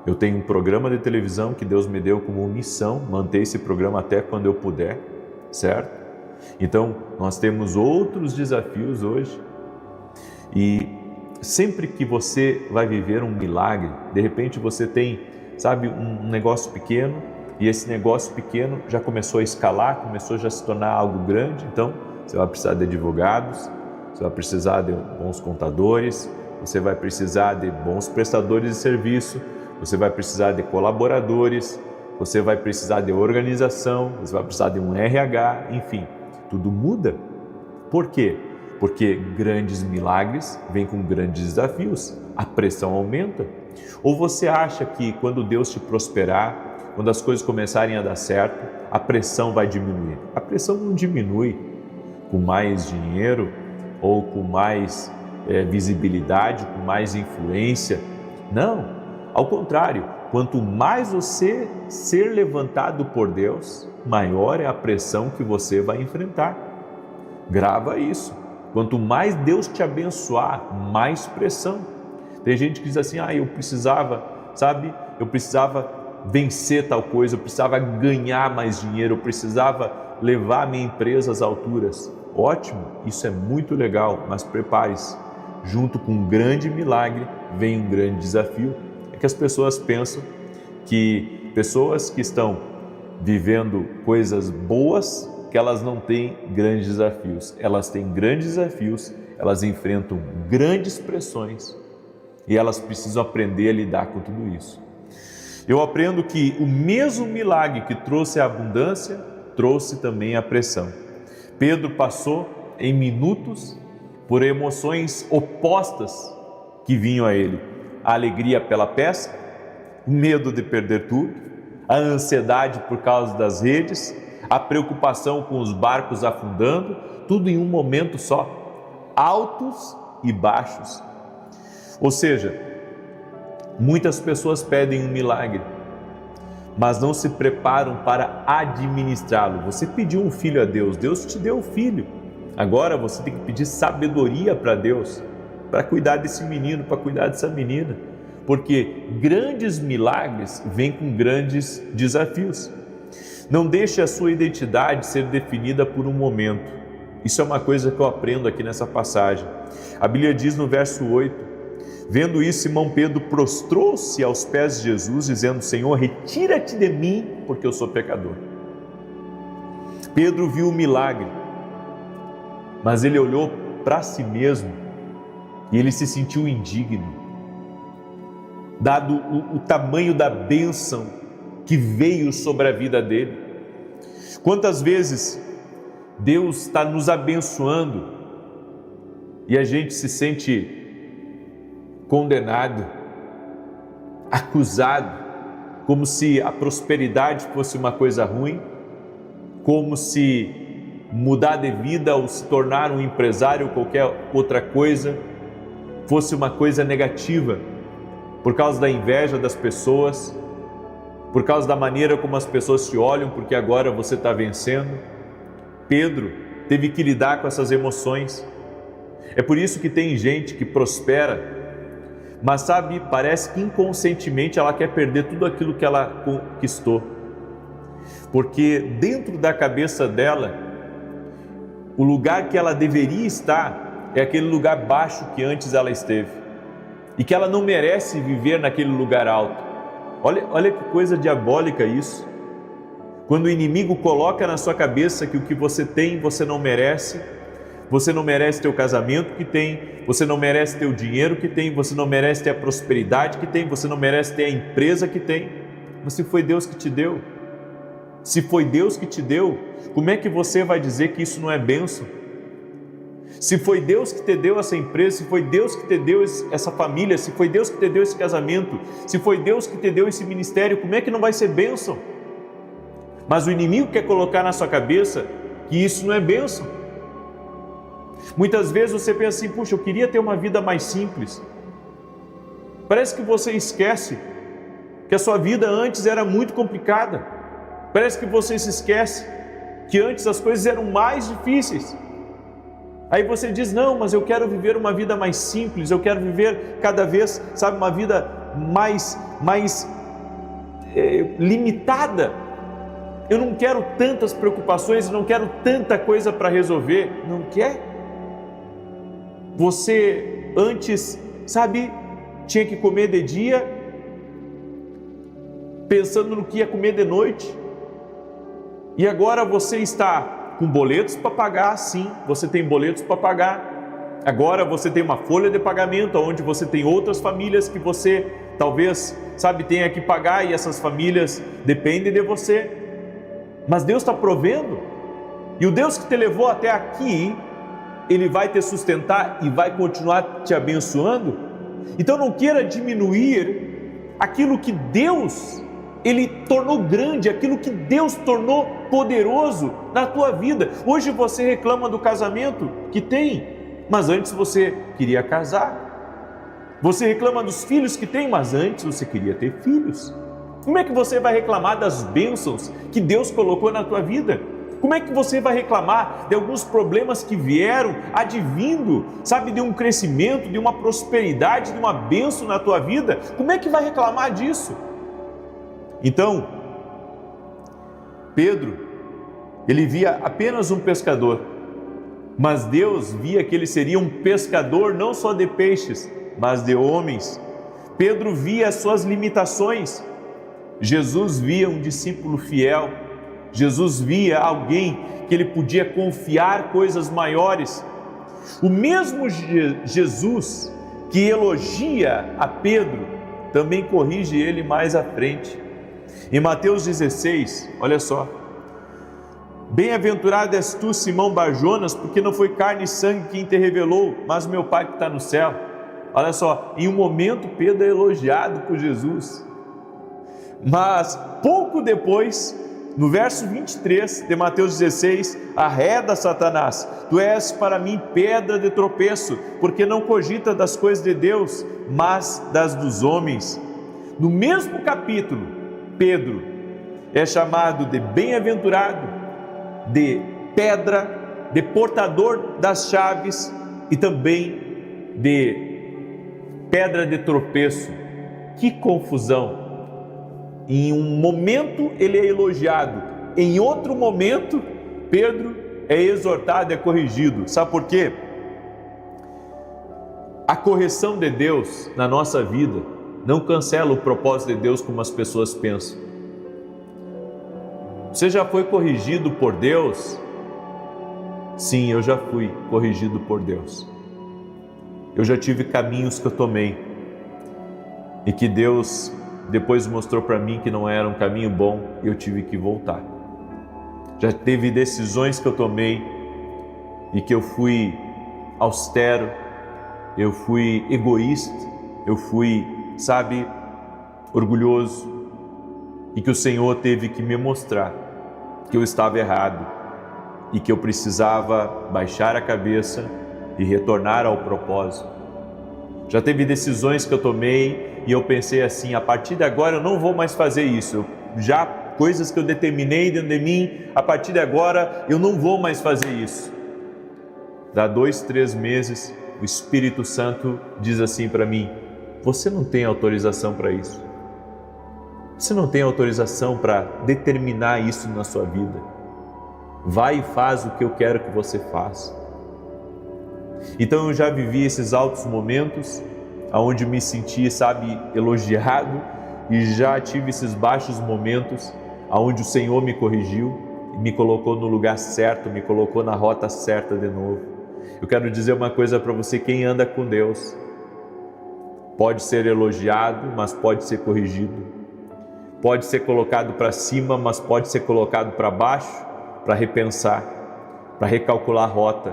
eu tenho um programa de televisão que Deus me deu como missão, manter esse programa até quando eu puder, certo? Então nós temos outros desafios hoje, e sempre que você vai viver um milagre, de repente você tem, um negócio pequeno, e esse negócio pequeno já começou a escalar, começou já a se tornar algo grande. Então você vai precisar de advogados, você vai precisar de bons contadores, você vai precisar de bons prestadores de serviço, você vai precisar de colaboradores, você vai precisar de organização, você vai precisar de um RH, enfim, tudo muda. Por quê? Porque grandes milagres vêm com grandes desafios, a pressão aumenta. Ou você acha que quando Deus te prosperar, quando as coisas começarem a dar certo, a pressão vai diminuir? A pressão não diminui com mais dinheiro ou com mais visibilidade, com mais influência. Não, ao contrário, quanto mais você ser levantado por Deus, maior é a pressão que você vai enfrentar. Grava isso. Quanto mais Deus te abençoar, mais pressão. Tem gente que diz assim, eu precisava vencer tal coisa, eu precisava ganhar mais dinheiro, eu precisava levar a minha empresa às alturas. Ótimo, isso é muito legal, mas prepare-se. Junto com um grande milagre, vem um grande desafio. É que as pessoas pensam que pessoas que estão vivendo coisas boas, que elas não têm grandes desafios. Elas têm grandes desafios, elas enfrentam grandes pressões e elas precisam aprender a lidar com tudo isso. Eu aprendo que o mesmo milagre que trouxe a abundância, trouxe também a pressão. Pedro passou em minutos por emoções opostas que vinham a ele. A alegria pela pesca, o medo de perder tudo, a ansiedade por causa das redes, a preocupação com os barcos afundando, tudo em um momento só, altos e baixos. Ou seja, muitas pessoas pedem um milagre, mas não se preparam para administrá-lo. Você pediu um filho a Deus, Deus te deu o filho. Agora você tem que pedir sabedoria para Deus, para cuidar desse menino, para cuidar dessa menina, porque grandes milagres vêm com grandes desafios. Não deixe a sua identidade ser definida por um momento. Isso é uma coisa que eu aprendo aqui nessa passagem. A Bíblia diz no verso 8, vendo isso, Simão Pedro prostrou-se aos pés de Jesus, dizendo, Senhor, retira-te de mim, porque eu sou pecador. Pedro viu o milagre, mas ele olhou para si mesmo e ele se sentiu indigno, dado o tamanho da bênção que veio sobre a vida dele. Quantas vezes Deus está nos abençoando e a gente se sente condenado, acusado, como se a prosperidade fosse uma coisa ruim, como se mudar de vida ou se tornar um empresário ou qualquer outra coisa fosse uma coisa negativa, por causa da inveja das pessoas, por causa da maneira como as pessoas te olham, porque agora você está vencendo. Pedro teve que lidar com essas emoções. É por isso que tem gente que prospera, mas parece que inconscientemente ela quer perder tudo aquilo que ela conquistou, porque dentro da cabeça dela, o lugar que ela deveria estar é aquele lugar baixo que antes ela esteve, e que ela não merece viver naquele lugar alto. Olha que coisa diabólica isso. Quando o inimigo coloca na sua cabeça que o que você tem, você não merece ter o casamento que tem, você não merece ter o dinheiro que tem, você não merece ter a prosperidade que tem, você não merece ter a empresa que tem. Mas se foi Deus que te deu, como é que você vai dizer que isso não é bênção? Se foi Deus que te deu essa empresa, se foi Deus que te deu essa família, se foi Deus que te deu esse casamento, se foi Deus que te deu esse ministério, como é que não vai ser bênção? Mas o inimigo quer colocar na sua cabeça que isso não é bênção. Muitas vezes você pensa assim, puxa, eu queria ter uma vida mais simples. Parece que você esquece que a sua vida antes era muito complicada. Parece que você se esquece que antes as coisas eram mais difíceis. Aí você diz, não, mas eu quero viver uma vida mais simples, eu quero viver cada vez, uma vida mais limitada. Eu não quero tantas preocupações, eu não quero tanta coisa para resolver. Não quer? Você antes, tinha que comer de dia, pensando no que ia comer de noite. E agora você está com boletos para pagar, sim, você tem boletos para pagar. Agora você tem uma folha de pagamento, onde você tem outras famílias que você talvez, tenha que pagar, e essas famílias dependem de você. Mas Deus está provendo, e o Deus que te levou até aqui, Ele vai te sustentar e vai continuar te abençoando. Então não queira diminuir aquilo que Deus, Ele tornou grande, aquilo que Deus tornou poderoso na tua vida. Hoje você reclama do casamento que tem, mas antes você queria casar. Você reclama dos filhos que tem, mas antes você queria ter filhos. Como é que você vai reclamar das bênçãos que Deus colocou na tua vida? Como é que você vai reclamar de alguns problemas que vieram advindo, sabe, de um crescimento, de uma prosperidade, de uma bênção na tua vida? Como é que vai reclamar disso? Então, Pedro, ele via apenas um pescador, mas Deus via que ele seria um pescador não só de peixes, mas de homens. Pedro via as suas limitações. Jesus via um discípulo fiel. Jesus via alguém que ele podia confiar coisas maiores. O mesmo Jesus que elogia a Pedro, também corrige ele mais à frente. Em Mateus 16, olha só: bem-aventurado és tu, Simão Bar-Jonas, porque não foi carne e sangue quem te revelou, mas meu Pai que está no céu. Olha só, em um momento Pedro é elogiado por Jesus, mas pouco depois, no verso 23 de Mateus 16, arreda Satanás, tu és para mim pedra de tropeço, porque não cogita das coisas de Deus, mas das dos homens. No mesmo capítulo, Pedro é chamado de bem-aventurado, de pedra, de portador das chaves e também de pedra de tropeço. Que confusão! Em um momento ele é elogiado, em outro momento Pedro é exortado, é corrigido. Sabe por quê? A correção de Deus na nossa vida não cancela o propósito de Deus como as pessoas pensam. Você já foi corrigido por Deus? Sim, eu já fui corrigido por Deus. Eu já tive caminhos que eu tomei e que Deus depois mostrou para mim que não era um caminho bom e eu tive que voltar. Já teve decisões que eu tomei e que eu fui austero, eu fui egoísta, eu fui, sabe, orgulhoso, e que o Senhor teve que me mostrar que eu estava errado e que eu precisava baixar a cabeça e retornar ao propósito. Já teve decisões que eu tomei e eu pensei assim: a partir de agora eu não vou mais fazer isso. Já coisas que eu determinei dentro de mim, a partir de agora eu não vou mais fazer isso. Dá 2, 3 meses, o Espírito Santo diz assim para mim: você não tem autorização para isso. Você não tem autorização para determinar isso na sua vida. Vai e faz o que eu quero que você faça. Então eu já vivi esses altos momentos onde me senti, sabe, elogiado, e já tive esses baixos momentos onde o Senhor me corrigiu e me colocou no lugar certo, me colocou na rota certa de novo. Eu quero dizer uma coisa para você: quem anda com Deus pode ser elogiado, mas pode ser corrigido, pode ser colocado para cima, mas pode ser colocado para baixo, para repensar, para recalcular a rota,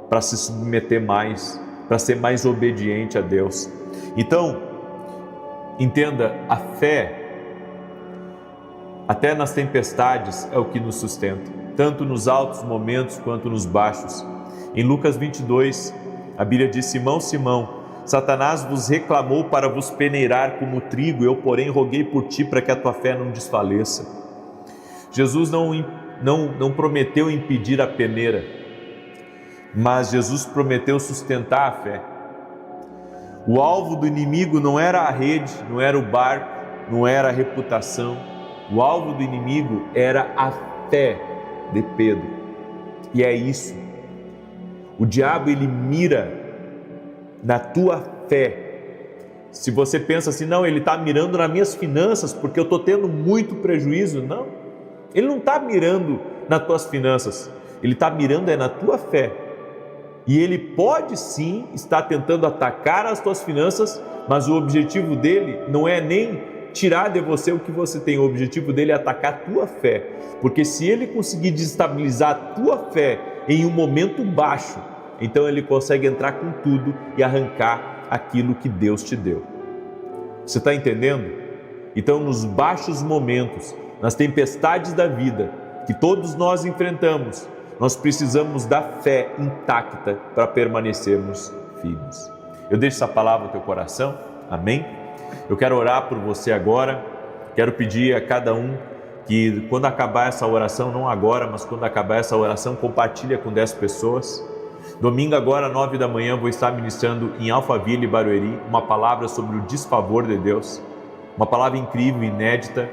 para se submeter mais, para ser mais obediente a Deus. Então, entenda, a fé, até nas tempestades, é o que nos sustenta, tanto nos altos momentos quanto nos baixos. Em Lucas 22, a Bíblia diz: Simão, Simão, Satanás vos reclamou para vos peneirar como trigo, eu, porém, roguei por ti para que a tua fé não desfaleça. Jesus não prometeu impedir a peneira, mas Jesus prometeu sustentar a fé. O alvo do inimigo não era a rede, não era o barco, não era a reputação. O alvo do inimigo era a fé de Pedro. E é isso. O diabo, ele mira na tua fé. Se você pensa assim: não, ele está mirando nas minhas finanças porque eu estou tendo muito prejuízo. Não, ele não está mirando nas tuas finanças, ele está mirando na tua fé. E ele pode sim estar tentando atacar as tuas finanças, mas o objetivo dele não é nem tirar de você o que você tem, o objetivo dele é atacar a tua fé, porque se ele conseguir desestabilizar a tua fé em um momento baixo, então ele consegue entrar com tudo e arrancar aquilo que Deus te deu. Você está entendendo? Então, nos baixos momentos, nas tempestades da vida que todos nós enfrentamos, nós precisamos da fé intacta para permanecermos firmes. Eu deixo essa palavra no teu coração, amém? Eu quero orar por você agora, quero pedir a cada um que quando acabar essa oração, não agora, mas quando acabar essa oração, compartilha com 10 pessoas. Domingo agora, 9 da manhã, vou estar ministrando em Alphaville e Barueri uma palavra sobre o desfavor de Deus, uma palavra incrível, inédita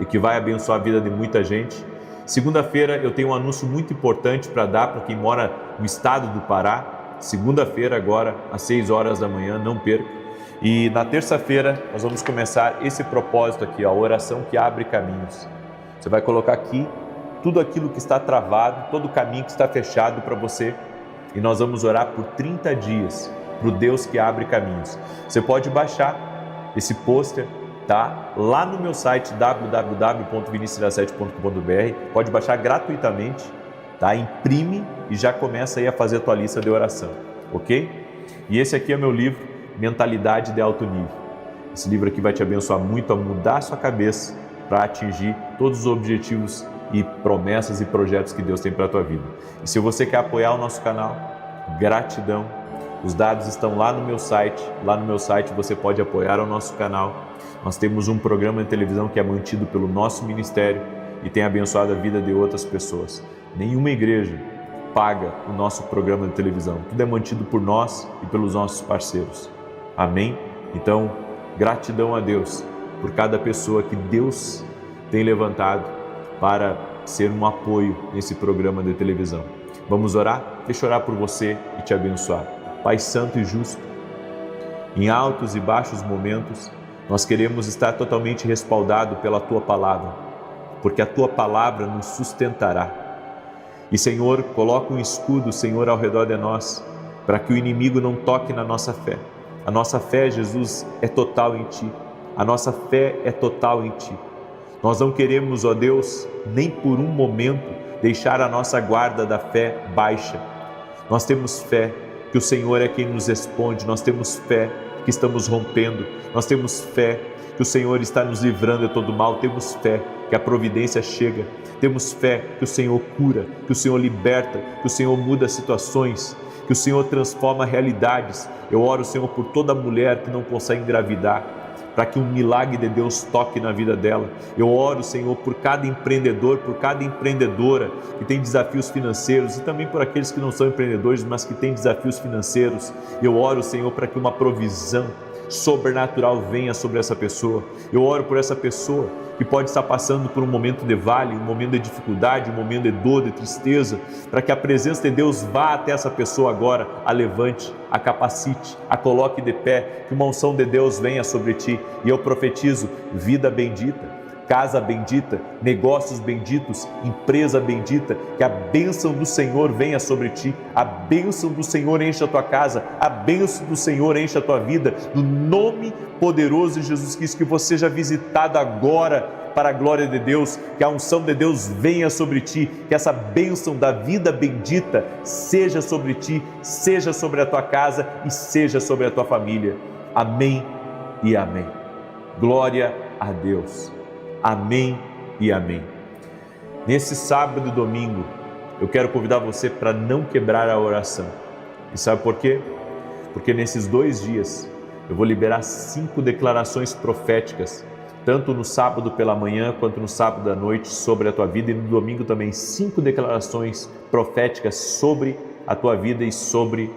e que vai abençoar a vida de muita gente. Segunda-feira eu tenho um anúncio muito importante para dar para quem mora no estado do Pará. Segunda-feira agora, às 6 horas da manhã, não perca. E na terça-feira nós vamos começar esse propósito aqui, a oração que abre caminhos. Você vai colocar aqui tudo aquilo que está travado, todo o caminho que está fechado para você. E nós vamos orar por 30 dias para o Deus que abre caminhos. Você pode baixar esse pôster, tá? Lá no meu site www.vinicius17.com.br, pode baixar gratuitamente, tá? Imprime e já começa aí a fazer a tua lista de oração, ok? E esse aqui é meu livro, Mentalidade de Alto Nível. Esse livro aqui vai te abençoar muito a mudar a sua cabeça para atingir todos os objetivos e promessas e projetos que Deus tem para a tua vida. E se você quer apoiar o nosso canal, gratidão. Os dados estão lá no meu site. Lá no meu site você pode apoiar o nosso canal. Nós temos um programa de televisão que é mantido pelo nosso ministério e tem abençoado a vida de outras pessoas. Nenhuma igreja paga o nosso programa de televisão. Tudo é mantido por nós e pelos nossos parceiros. Amém? Então, gratidão a Deus por cada pessoa que Deus tem levantado para ser um apoio nesse programa de televisão. Vamos orar? Deixa eu orar por você e te abençoar. Pai santo e justo, em altos e baixos momentos, nós queremos estar totalmente respaldado pela Tua Palavra, porque a Tua Palavra nos sustentará. E Senhor, coloca um escudo, Senhor, ao redor de nós, para que o inimigo não toque na nossa fé. A nossa fé, Jesus, é total em Ti. A nossa fé é total em Ti. Nós não queremos, ó Deus, nem por um momento deixar a nossa guarda da fé baixa. Nós temos fé que o Senhor é quem nos responde, nós temos fé que estamos rompendo, nós temos fé que o Senhor está nos livrando de todo mal, temos fé que a providência chega, temos fé que o Senhor cura, que o Senhor liberta, que o Senhor muda situações, que o Senhor transforma realidades. Eu oro, Senhor, por toda mulher que não consegue engravidar, para que um milagre de Deus toque na vida dela. Eu oro, Senhor, por cada empreendedor, por cada empreendedora que tem desafios financeiros e também por aqueles que não são empreendedores, mas que têm desafios financeiros. Eu oro, Senhor, para que uma provisão sobrenatural venha sobre essa pessoa. Eu oro por essa pessoa que pode estar passando por um momento de vale, um momento de dificuldade, um momento de dor, de tristeza, para que a presença de Deus vá até essa pessoa agora, a levante, a capacite, a coloque de pé, que uma unção de Deus venha sobre ti. E eu profetizo vida bendita, casa bendita, negócios benditos, empresa bendita, que a bênção do Senhor venha sobre ti, a bênção do Senhor encha a tua casa, a bênção do Senhor encha a tua vida, no nome poderoso de Jesus Cristo, que você seja visitado agora para a glória de Deus, que a unção de Deus venha sobre ti, que essa bênção da vida bendita seja sobre ti, seja sobre a tua casa e seja sobre a tua família. Amém e amém. Glória a Deus. Amém e amém. Nesse sábado e domingo, eu quero convidar você para não quebrar a oração. E sabe por quê? Porque nesses 2 dias eu vou liberar 5 declarações proféticas, tanto no sábado pela manhã quanto no sábado à noite, sobre a tua vida, e no domingo também 5 declarações proféticas sobre a tua vida e sobre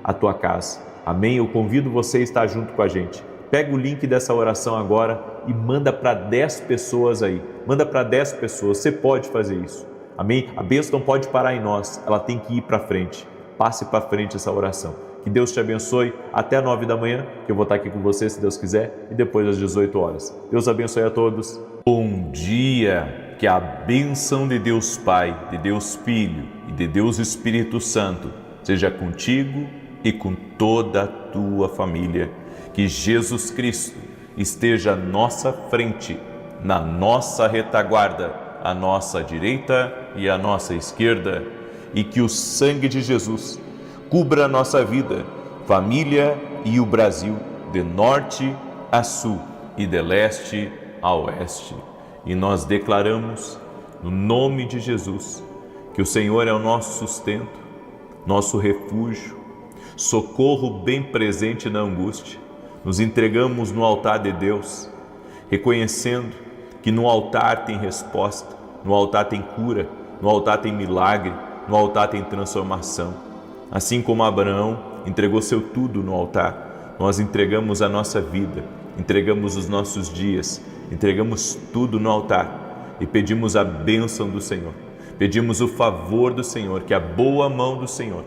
a tua casa. Amém? Eu convido você a estar junto com a gente. Pega o link dessa oração agora e manda para 10 pessoas aí. Manda para 10 pessoas, você pode fazer isso. Amém? A bênção não pode parar em nós, ela tem que ir para frente. Passe para frente essa oração. Que Deus te abençoe até 9 da manhã, que eu vou estar aqui com você, se Deus quiser, e depois às 18 horas. Deus abençoe a todos. Bom dia! Que a bênção de Deus Pai, de Deus Filho e de Deus Espírito Santo seja contigo e com toda a tua família. Que Jesus Cristo esteja à nossa frente, na nossa retaguarda, à nossa direita e à nossa esquerda, e que o sangue de Jesus cubra a nossa vida, família e o Brasil, de norte a sul e de leste a oeste. E nós declaramos, no nome de Jesus, que o Senhor é o nosso sustento, nosso refúgio, socorro bem presente na angústia. Nos entregamos no altar de Deus, reconhecendo que no altar tem resposta, no altar tem cura, no altar tem milagre, no altar tem transformação. Assim como Abraão entregou seu tudo no altar, nós entregamos a nossa vida, entregamos os nossos dias, entregamos tudo no altar e pedimos a bênção do Senhor. Pedimos o favor do Senhor, que a boa mão do Senhor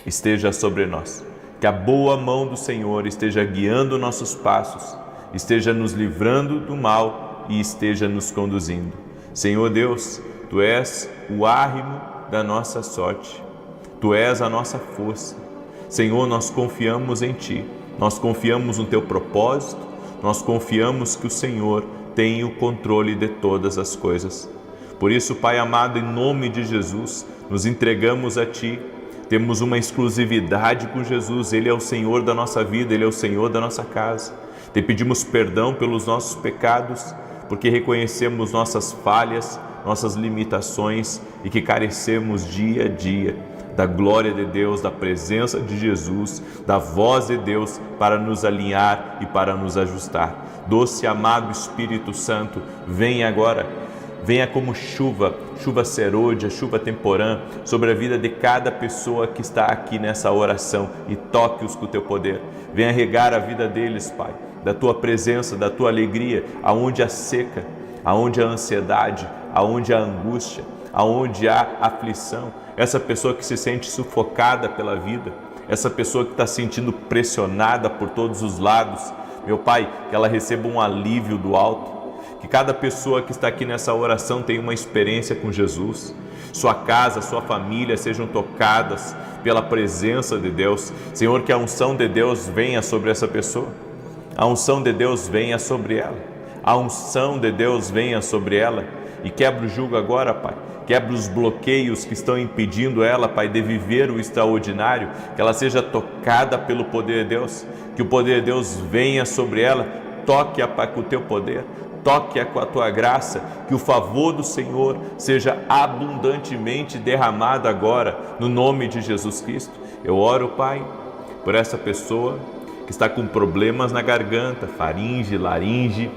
esteja sobre nós, que a boa mão do Senhor esteja guiando nossos passos, esteja nos livrando do mal e esteja nos conduzindo. Senhor Deus, Tu és o árrimo da nossa sorte, Tu és a nossa força. Senhor, nós confiamos em Ti, nós confiamos no Teu propósito, nós confiamos que o Senhor tem o controle de todas as coisas. Por isso, Pai amado, em nome de Jesus, nos entregamos a Ti. Temos uma exclusividade com Jesus, Ele é o Senhor da nossa vida, Ele é o Senhor da nossa casa. Te pedimos perdão pelos nossos pecados, porque reconhecemos nossas falhas, nossas limitações e que carecemos dia a dia da glória de Deus, da presença de Jesus, da voz de Deus para nos alinhar e para nos ajustar. Doce amado Espírito Santo, vem agora. Venha como chuva serôdia, chuva temporã, sobre a vida de cada pessoa que está aqui nessa oração e toque-os com o Teu poder. Venha regar a vida deles, Pai, da Tua presença, da Tua alegria, aonde há seca, aonde há ansiedade, aonde há angústia, aonde há aflição. Essa pessoa que se sente sufocada pela vida, essa pessoa que está se sentindo pressionada por todos os lados, meu Pai, que ela receba um alívio do alto. Que cada pessoa que está aqui nessa oração tenha uma experiência com Jesus. Sua casa, sua família sejam tocadas pela presença de Deus. Senhor, que a unção de Deus venha sobre essa pessoa. A unção de Deus venha sobre ela. A unção de Deus venha sobre ela. E quebra o jugo agora, Pai. Quebra os bloqueios que estão impedindo ela, Pai, de viver o extraordinário. Que ela seja tocada pelo poder de Deus. Que o poder de Deus venha sobre ela. Toque-a, Pai, com o Teu poder. Toque-a com a Tua graça, que o favor do Senhor seja abundantemente derramado agora, no nome de Jesus Cristo. Eu oro, Pai, por essa pessoa que está com problemas na garganta, faringe, laringe,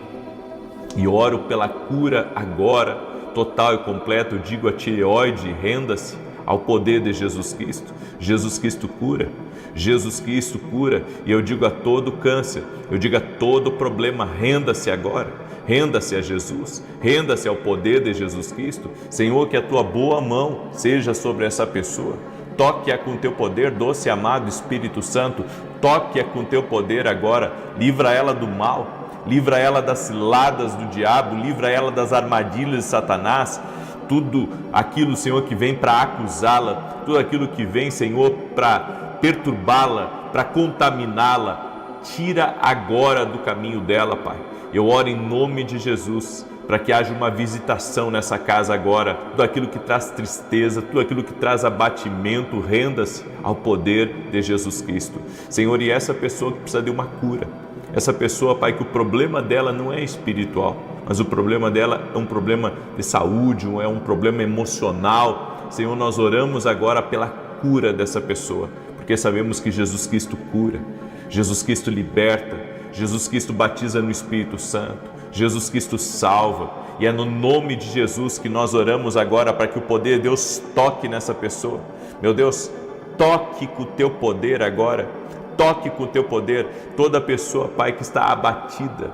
e oro pela cura agora, total e completa. Eu digo a tireoide, renda-se ao poder de Jesus Cristo. Jesus Cristo cura, Jesus Cristo cura, e eu digo a todo câncer, eu digo a todo problema, renda-se agora. Renda-se a Jesus, renda-se ao poder de Jesus Cristo. Senhor, que a Tua boa mão seja sobre essa pessoa. Toque-a com Teu poder, doce amado Espírito Santo. Toque-a com Teu poder agora. Livra ela do mal, livra ela das ciladas do diabo, livra ela das armadilhas de Satanás. Tudo aquilo, Senhor, que vem para acusá-la, tudo aquilo que vem, Senhor, para perturbá-la, para contaminá-la, tira agora do caminho dela, Pai. Eu oro em nome de Jesus para que haja uma visitação nessa casa agora. Tudo aquilo que traz tristeza, tudo aquilo que traz abatimento, renda-se ao poder de Jesus Cristo. Senhor, e essa pessoa que precisa de uma cura, essa pessoa, Pai, que o problema dela não é espiritual, mas o problema dela é um problema de saúde, é um problema emocional. Senhor, nós oramos agora pela cura dessa pessoa, porque sabemos que Jesus Cristo cura, Jesus Cristo liberta, Jesus Cristo batiza no Espírito Santo, Jesus Cristo salva, e é no nome de Jesus que nós oramos agora para que o poder de Deus toque nessa pessoa. Meu Deus, toque com o Teu poder agora, toque com o Teu poder toda pessoa, Pai, que está abatida,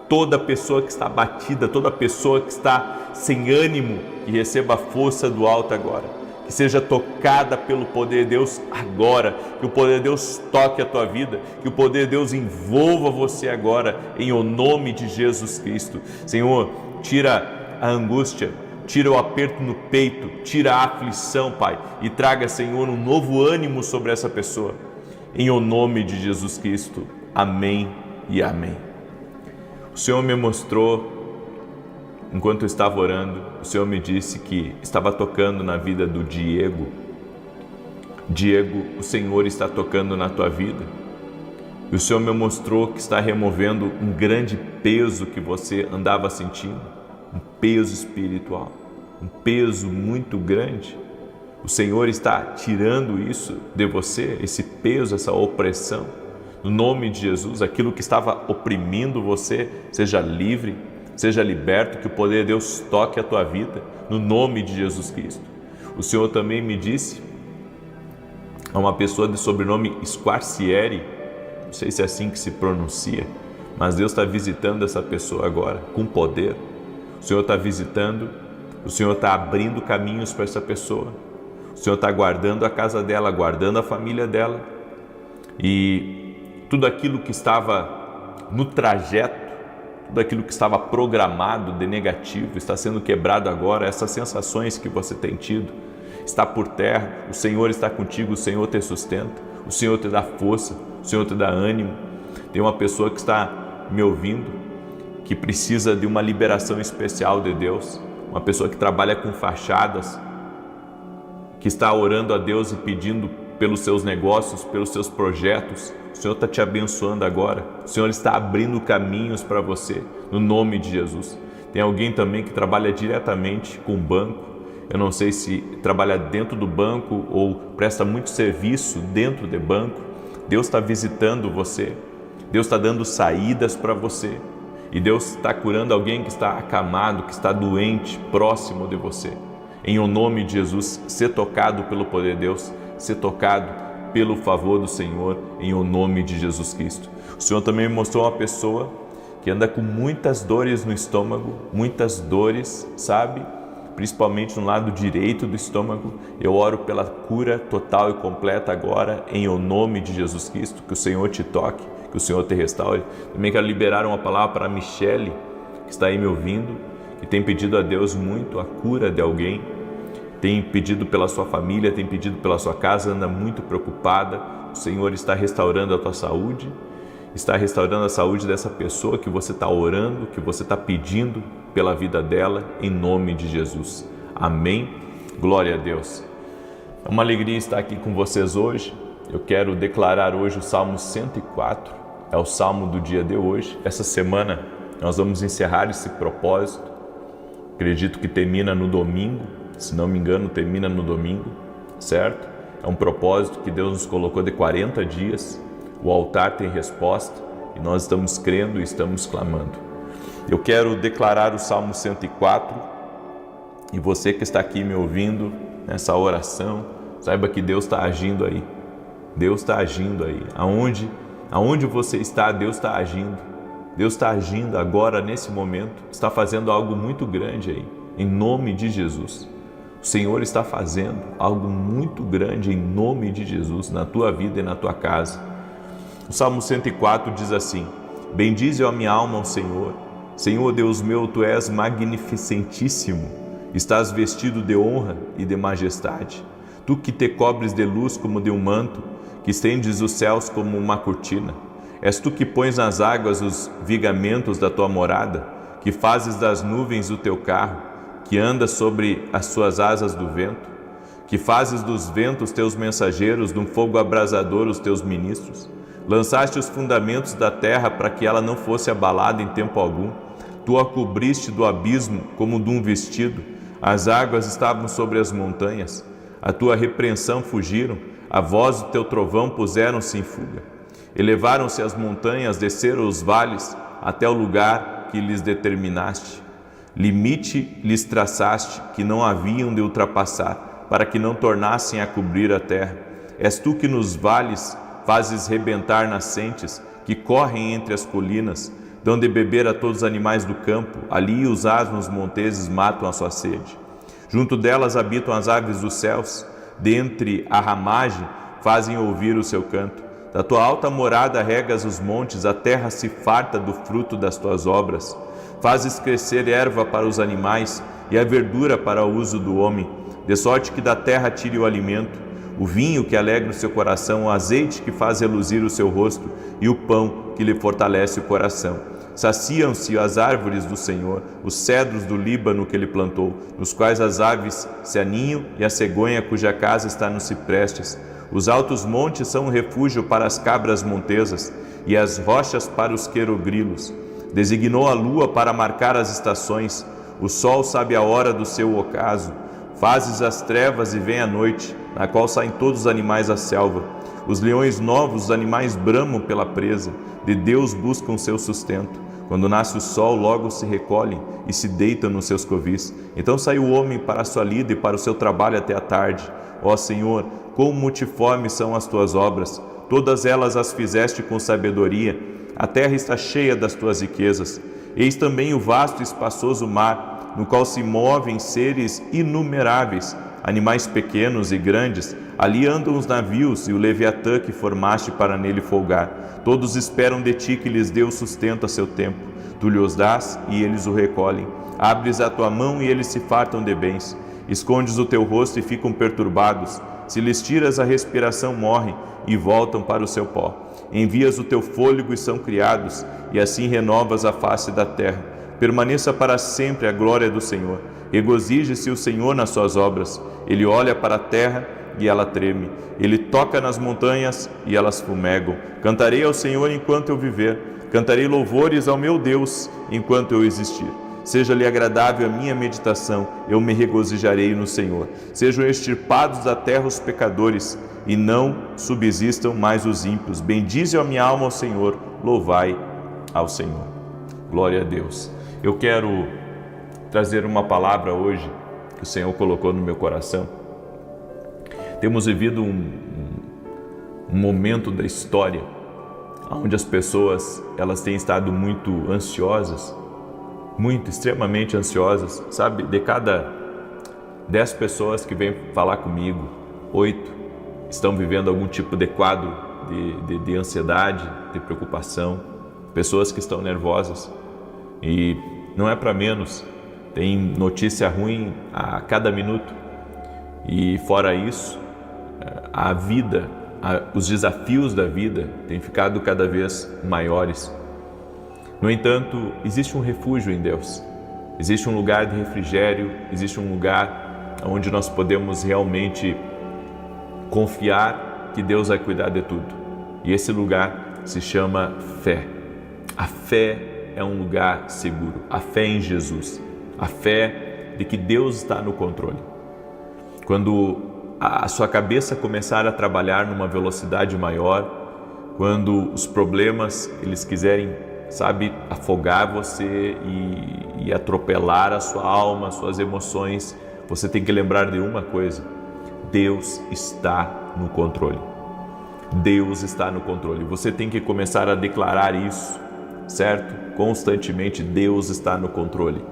toda pessoa que está abatida, toda pessoa que está sem ânimo, que receba a força do alto agora. Que seja tocada pelo poder de Deus agora, que o poder de Deus toque a tua vida, que o poder de Deus envolva você agora, em o nome de Jesus Cristo. Senhor, tira a angústia, tira o aperto no peito, tira a aflição, Pai, e traga, Senhor, um novo ânimo sobre essa pessoa, em o nome de Jesus Cristo. Amém e amém. O Senhor me mostrou, enquanto eu estava orando, o Senhor me disse que estava tocando na vida do Diego. Diego, o Senhor está tocando na tua vida. E o Senhor me mostrou que está removendo um grande peso que você andava sentindo, um peso espiritual, um peso muito grande. O Senhor está tirando isso de você, esse peso, essa opressão. No nome de Jesus, aquilo que estava oprimindo você, seja livre, seja liberto, que o poder de Deus toque a tua vida, no nome de Jesus Cristo. O Senhor também me disse a uma pessoa de sobrenome Squarcieri, não sei se é assim que se pronuncia, mas Deus está visitando essa pessoa agora com poder. O Senhor está visitando, o Senhor está abrindo caminhos para essa pessoa. O Senhor está guardando a casa dela, guardando a família dela. E tudo aquilo que estava no trajeto, tudo aquilo que estava programado de negativo, está sendo quebrado agora. Essas sensações que você tem tido, está por terra. O Senhor está contigo, o Senhor te sustenta, o Senhor te dá força, o Senhor te dá ânimo. Tem uma pessoa que está me ouvindo, que precisa de uma liberação especial de Deus, uma pessoa que trabalha com fachadas, que está orando a Deus e pedindo pelos seus negócios, pelos seus projetos. O Senhor está te abençoando agora. O Senhor está abrindo caminhos para você, no nome de Jesus. Tem alguém também que trabalha diretamente com o banco. Eu não sei se trabalha dentro do banco ou presta muito serviço dentro do banco. Deus está visitando você. Deus está dando saídas para você. E Deus está curando alguém que está acamado, que está doente, próximo de você. Em o nome de Jesus, ser tocado pelo poder de Deus, ser tocado pelo favor do Senhor, em o nome de Jesus Cristo. O Senhor também me mostrou uma pessoa que anda com muitas dores no estômago, muitas dores, sabe? Principalmente no lado direito do estômago. Eu oro pela cura total e completa agora, em o nome de Jesus Cristo, que o Senhor te toque, que o Senhor te restaure. Também quero liberar uma palavra para a Michele, que está aí me ouvindo, que tem pedido a Deus muito a cura de alguém, tem pedido pela sua família, tem pedido pela sua casa, anda muito preocupada. O Senhor está restaurando a tua saúde, está restaurando a saúde dessa pessoa que você está orando, que você está pedindo pela vida dela, em nome de Jesus. Amém? Glória a Deus. É uma alegria estar aqui com vocês hoje. Eu quero declarar hoje o Salmo 104, é o Salmo do dia de hoje. Essa semana nós vamos encerrar esse propósito. Acredito que termina no domingo, se não me engano, termina no domingo, certo? É um propósito que Deus nos colocou de 40 dias. O altar tem resposta e nós estamos crendo e estamos clamando. Eu quero declarar o Salmo 104 e você que está aqui me ouvindo nessa oração, saiba que Deus está agindo aí. Deus está agindo aí. Aonde você está, Deus está agindo. Deus está agindo agora, nesse momento, está fazendo algo muito grande aí, em nome de Jesus. O Senhor está fazendo algo muito grande em nome de Jesus, na tua vida e na tua casa. O Salmo 104 diz assim: bendize a minha alma ao Senhor. Senhor Deus meu, Tu és magnificentíssimo, estás vestido de honra e de majestade. Tu que te cobres de luz como de um manto, que estendes os céus como uma cortina. És Tu que pões nas águas os vigamentos da Tua morada, que fazes das nuvens o Teu carro, que andas sobre as suas asas do vento, que fazes dos ventos Teus mensageiros, de um fogo abrasador os Teus ministros. Lançaste os fundamentos da terra para que ela não fosse abalada em tempo algum. Tu a cobriste do abismo como de um vestido. As águas estavam sobre as montanhas. A Tua repreensão fugiram, a voz do Teu trovão puseram-se em fuga. Elevaram-se as montanhas, desceram os vales, até o lugar que lhes determinaste. Limite lhes traçaste, que não haviam de ultrapassar, para que não tornassem a cobrir a terra. És Tu que nos vales fazes rebentar nascentes, que correm entre as colinas, dão de beber a todos os animais do campo, ali os asnos monteses matam a sua sede. Junto delas habitam as aves dos céus, dentre a ramagem fazem ouvir o seu canto. Da Tua alta morada regas os montes, a terra se farta do fruto das Tuas obras. Fazes crescer erva para os animais e a verdura para o uso do homem, de sorte que da terra tire o alimento, o vinho que alegra o seu coração, o azeite que faz reluzir o seu rosto e o pão que lhe fortalece o coração. Saciam-se as árvores do Senhor, os cedros do Líbano que Ele plantou, nos quais as aves se aninham e a cegonha cuja casa está nos ciprestes. Os altos montes são um refúgio para as cabras montesas e as rochas para os querogrilos. Designou a lua para marcar as estações. O sol sabe a hora do seu ocaso. Fazes as trevas e vem a noite, na qual saem todos os animais da selva. Os leões novos, os animais bramam pela presa. De Deus buscam seu sustento. Quando nasce o sol, logo se recolhem e se deitam nos seus covis. Então sai o homem para a sua lida e para o seu trabalho até a tarde. Ó Senhor, quão multiformes são as tuas obras. Todas elas as fizeste com sabedoria. A terra está cheia das tuas riquezas. Eis também o vasto e espaçoso mar, no qual se movem seres inumeráveis, animais pequenos e grandes. Ali andam os navios e o Leviatã que formaste para nele folgar. Todos esperam de ti que lhes dê o sustento a seu tempo. Tu lhes dás e eles o recolhem. Abres a tua mão e eles se fartam de bens. Escondes o teu rosto e ficam perturbados. Se lhes tiras a respiração, morrem e voltam para o seu pó. Envias o teu fôlego e são criados, e assim renovas a face da terra. Permaneça para sempre a glória do Senhor. Regozije-se o Senhor nas suas obras. Ele olha para a terra e ela treme. Ele toca nas montanhas e elas fumegam. Cantarei ao Senhor enquanto eu viver. Cantarei louvores ao meu Deus enquanto eu existir. Seja-lhe agradável a minha meditação, eu me regozijarei no Senhor. Sejam extirpados da terra os pecadores, e não subsistam mais os ímpios. Bendize a minha alma ao Senhor, louvai ao Senhor. Glória a Deus. Eu quero trazer uma palavra hoje que o Senhor colocou no meu coração. Temos vivido um momento da história onde as pessoas elas têm estado muito ansiosas, extremamente ansiosas, sabe? De cada 10 pessoas que vêm falar comigo, 8 estão vivendo algum tipo de quadro de ansiedade, de preocupação, pessoas que estão nervosas. E não é para menos, tem notícia ruim a cada minuto. E fora isso, a vida, os desafios da vida têm ficado cada vez maiores. No entanto, existe um refúgio em Deus, existe um lugar de refrigério, existe um lugar onde nós podemos realmente confiar que Deus vai cuidar de tudo. E esse lugar se chama fé. A fé é um lugar seguro, a fé em Jesus, a fé de que Deus está no controle. Quando a sua cabeça começar a trabalhar numa velocidade maior, quando os problemas eles quiserem, afogar você e atropelar a sua alma, as suas emoções, você tem que lembrar de uma coisa: Deus está no controle. Deus está no controle. Você tem que começar a declarar isso, certo? Constantemente, Deus está no controle.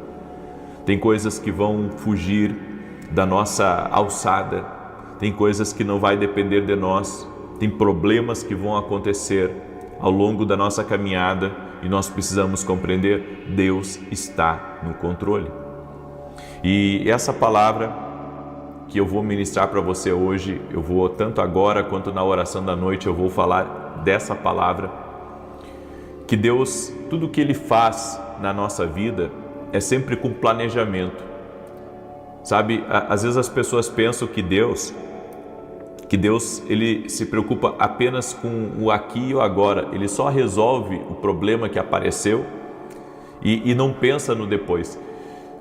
Tem coisas que vão fugir da nossa alçada, tem coisas que não vai depender de nós, tem problemas que vão acontecer ao longo da nossa caminhada e nós precisamos compreender: Deus está no controle. E essa palavra que eu vou ministrar para você hoje, eu vou, tanto agora quanto na oração da noite, eu vou falar dessa palavra, que Deus, tudo que Ele faz na nossa vida é sempre com planejamento. Às vezes as pessoas pensam que Deus ele se preocupa apenas com o aqui e o agora, Ele só resolve o problema que apareceu e não pensa no depois.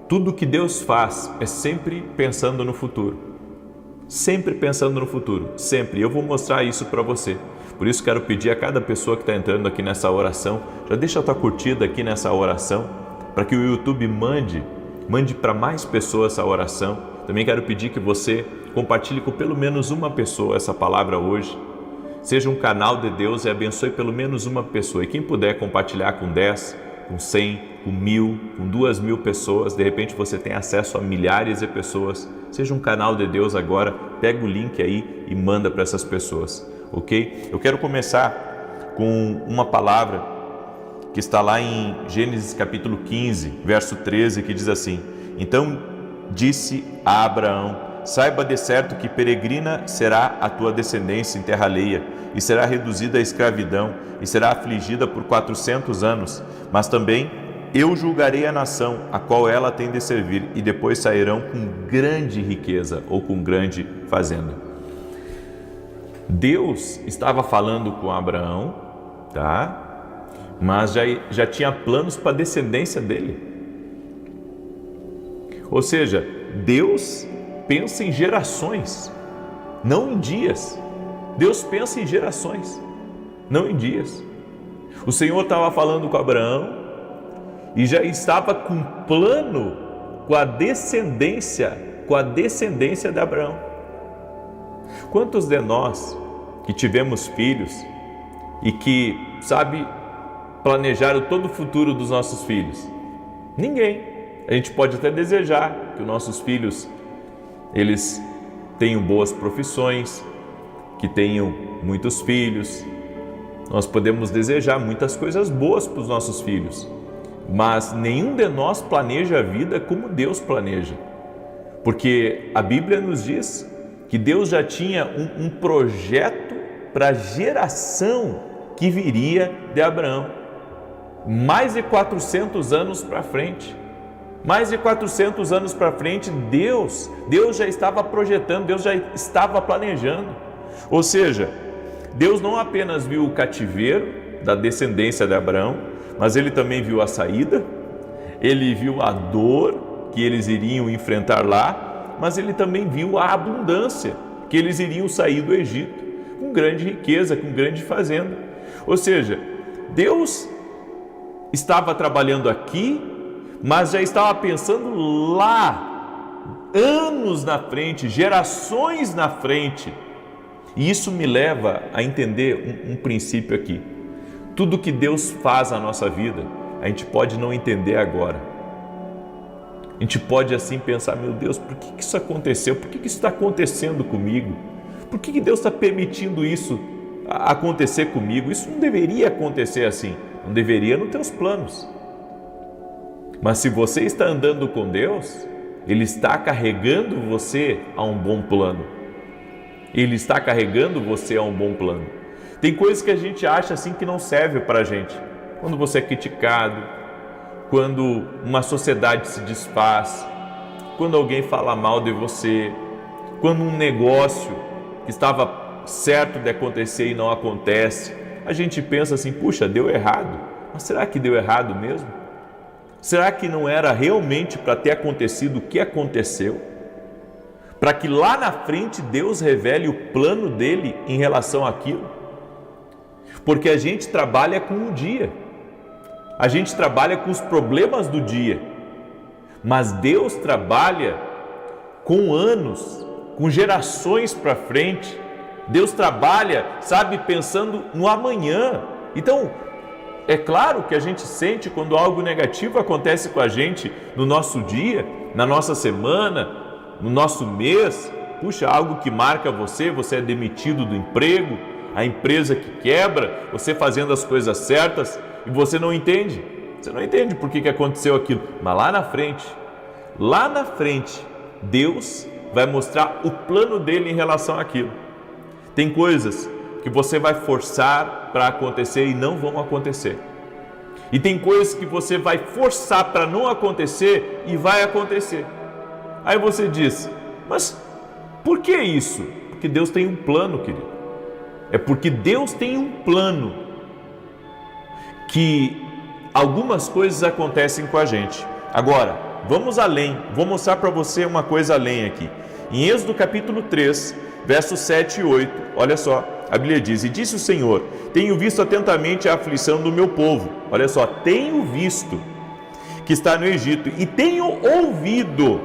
Tudo que Deus faz é sempre pensando no futuro, sempre pensando no futuro, sempre. Eu vou mostrar isso para você. Por isso quero pedir a cada pessoa que está entrando aqui nessa oração, já deixa a tua curtida aqui nessa oração, para que o YouTube mande para mais pessoas essa oração. Também quero pedir que você compartilhe com pelo menos uma pessoa essa palavra hoje. Seja um canal de Deus e abençoe pelo menos uma pessoa. E quem puder compartilhar com 10, com 100, com 1000, com 2000 pessoas, de repente você tem acesso a milhares de pessoas. Seja um canal de Deus agora, pega o link aí e manda para essas pessoas, ok? Eu quero começar com uma palavra que está lá em Gênesis capítulo 15, verso 13, que diz assim: Então disse a Abraão: Saiba de certo que peregrina será a tua descendência em terra alheia, e será reduzida à escravidão, e será afligida por 400 anos. Mas também eu julgarei a nação a qual ela tem de servir, e depois sairão com grande riqueza ou com grande fazenda. Deus estava falando com Abraão, tá? Mas já tinha planos para a descendência dele. Ou seja, Deus pensa em gerações, não em dias. Deus pensa em gerações, não em dias. O Senhor estava falando com Abraão e já estava com plano com a descendência de Abraão. Quantos de nós que tivemos filhos e que, planejaram todo o futuro dos nossos filhos? Ninguém. A gente pode até desejar que os nossos filhos, eles tenham boas profissões, que tenham muitos filhos. Nós podemos desejar muitas coisas boas para os nossos filhos, mas nenhum de nós planeja a vida como Deus planeja, porque a Bíblia nos diz que Deus já tinha um projeto para a geração que viria de Abraão, mais de 400 anos para frente. Mais de 400 anos para frente, Deus já estava projetando, Deus já estava planejando. Ou seja, Deus não apenas viu o cativeiro da descendência de Abraão, mas Ele também viu a saída, Ele viu a dor que eles iriam enfrentar lá, mas Ele também viu a abundância que eles iriam sair do Egito, com grande riqueza, com grande fazenda. Ou seja, Deus estava trabalhando aqui, mas já estava pensando lá, anos na frente, gerações na frente. E isso me leva a entender um princípio aqui. Tudo que Deus faz na nossa vida, a gente pode não entender agora. A gente pode assim pensar, meu Deus, por que isso aconteceu? Por que isso está acontecendo comigo? Por que Deus está permitindo isso acontecer comigo? Isso não deveria acontecer assim. Não deveria nos teus planos. Mas se você está andando com Deus, Ele está carregando você a um bom plano. Ele está carregando você a um bom plano. Tem coisas que a gente acha assim que não serve para a gente. Quando você é criticado, quando uma sociedade se desfaz, quando alguém fala mal de você, quando um negócio que estava certo de acontecer e não acontece, a gente pensa assim, puxa, deu errado. Mas será que deu errado mesmo? Será que não era realmente para ter acontecido o que aconteceu? Para que lá na frente Deus revele o plano dele em relação àquilo? Porque a gente trabalha com o dia, a gente trabalha com os problemas do dia, mas Deus trabalha com anos, com gerações para frente. Deus trabalha, pensando no amanhã. Então, é claro que a gente sente quando algo negativo acontece com a gente no nosso dia, na nossa semana, no nosso mês. Puxa, algo que marca você é demitido do emprego, a empresa que quebra, você fazendo as coisas certas e você não entende. Você não entende por que aconteceu aquilo. Mas lá na frente, Deus vai mostrar o plano dele em relação àquilo. Tem coisas que você vai forçar para acontecer e não vão acontecer. E tem coisas que você vai forçar para não acontecer e vai acontecer. Aí você diz, mas por que isso? Porque Deus tem um plano, querido. É porque Deus tem um plano que algumas coisas acontecem com a gente. Agora, vamos além. Vou mostrar para você uma coisa além aqui. Em Êxodo capítulo 3, versos 7 e 8, olha só. A Bíblia diz, e disse o Senhor, tenho visto atentamente a aflição do meu povo. Olha só, tenho visto que está no Egito e tenho ouvido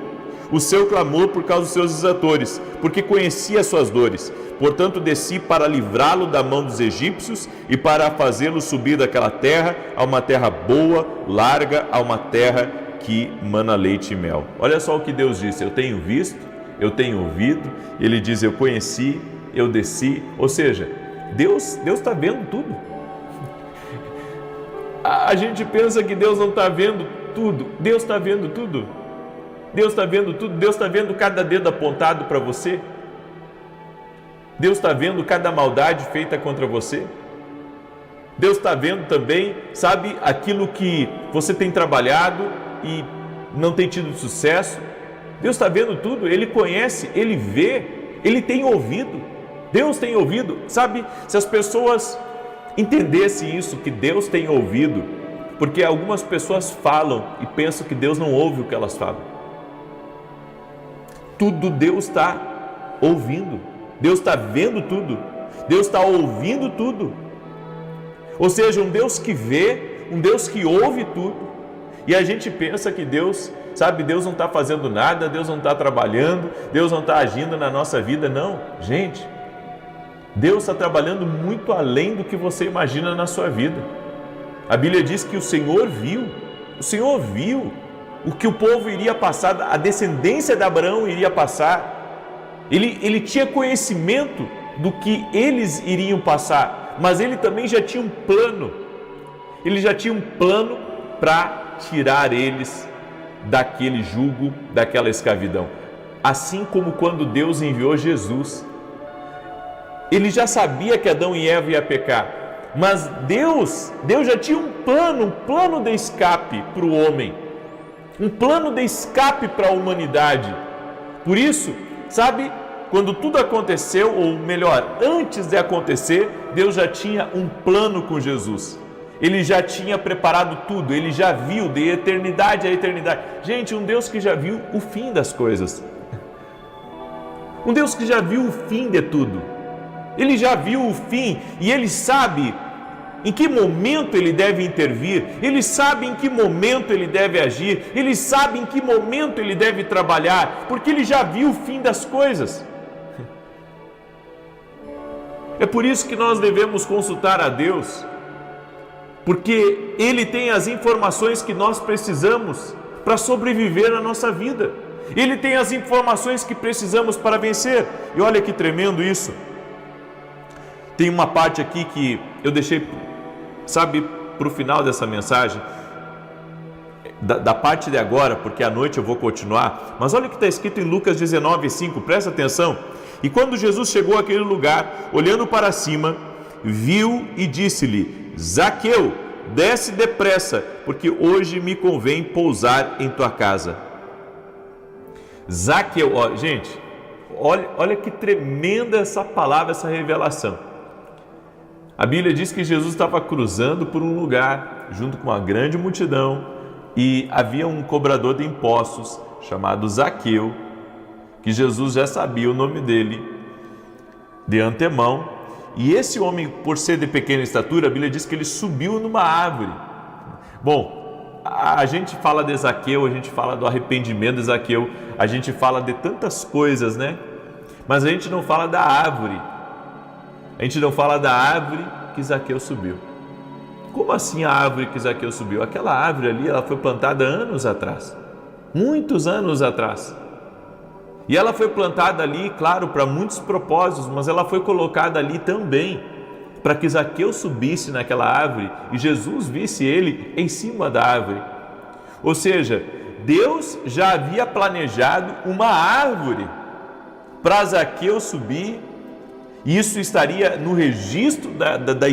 o seu clamor por causa dos seus exatores, porque conheci as suas dores. Portanto, desci para livrá-lo da mão dos egípcios e para fazê-lo subir daquela terra a uma terra boa, larga, a uma terra que mana leite e mel. Olha só o que Deus disse, eu tenho visto, eu tenho ouvido. Ele diz, eu conheci, eu desci. Ou seja, Deus está vendo tudo. A gente pensa que Deus não está vendo tudo. Deus está vendo tudo. Deus está vendo tudo. Deus está vendo cada dedo apontado para você. Deus está vendo cada maldade feita contra você. Deus está vendo também, aquilo que você tem trabalhado e não tem tido sucesso. Deus está vendo tudo. Ele conhece, Ele vê, Ele tem ouvido. Deus tem ouvido. Sabe, se as pessoas entendessem isso, que Deus tem ouvido, porque algumas pessoas falam e pensam que Deus não ouve o que elas falam. Tudo Deus está ouvindo, Deus está vendo tudo, Deus está ouvindo tudo. Ou seja, um Deus que vê, um Deus que ouve tudo. E a gente pensa que Deus, sabe, Deus não está fazendo nada, Deus não está trabalhando, Deus não está agindo na nossa vida. Não, gente, Deus está trabalhando muito além do que você imagina na sua vida. A Bíblia diz que o Senhor viu o que o povo iria passar, a descendência de Abraão iria passar. Ele tinha conhecimento do que eles iriam passar, mas ele também já tinha um plano. Ele já tinha um plano para tirar eles daquele jugo, daquela escravidão. Assim como quando Deus enviou Jesus, ele já sabia que Adão e Eva iam pecar, mas Deus já tinha um plano de escape para o homem, um plano de escape para a humanidade. Por isso, sabe, quando tudo aconteceu, ou melhor, antes de acontecer, Deus já tinha um plano com Jesus. Ele já tinha preparado tudo, ele já viu de eternidade a eternidade. Gente, um Deus que já viu o fim das coisas. Um Deus que já viu o fim de tudo. Ele já viu o fim e ele sabe em que momento ele deve intervir, ele sabe em que momento ele deve agir, ele sabe em que momento ele deve trabalhar, porque ele já viu o fim das coisas. É por isso que nós devemos consultar a Deus, porque Ele tem as informações que nós precisamos para sobreviver na nossa vida. Ele tem as informações que precisamos para vencer. E olha que tremendo isso. Tem uma parte aqui que eu deixei, sabe, para o final dessa mensagem, da parte de agora, porque à noite eu vou continuar. Mas olha o que está escrito em Lucas 19:5, presta atenção. E quando Jesus chegou àquele lugar, olhando para cima, viu e disse-lhe: Zaqueu, desce depressa, porque hoje me convém pousar em tua casa. Zaqueu, ó, gente, olha que tremenda essa palavra, essa revelação. A Bíblia diz que Jesus estava cruzando por um lugar, junto com uma grande multidão, e havia um cobrador de impostos, chamado Zaqueu, que Jesus já sabia o nome dele de antemão. E esse homem, por ser de pequena estatura, a Bíblia diz que ele subiu numa árvore. Bom, a gente fala de Zaqueu, a gente fala do arrependimento de Zaqueu, a gente fala de tantas coisas, né? Mas a gente não fala da árvore. A gente não fala da árvore que Zaqueu subiu. Como assim a árvore que Zaqueu subiu? Aquela árvore ali, ela foi plantada anos atrás. Muitos anos atrás. E ela foi plantada ali, claro, para muitos propósitos, mas ela foi colocada ali também para que Zaqueu subisse naquela árvore e Jesus visse ele em cima da árvore. Ou seja, Deus já havia planejado uma árvore para Zaqueu subir, e isso estaria no registro da história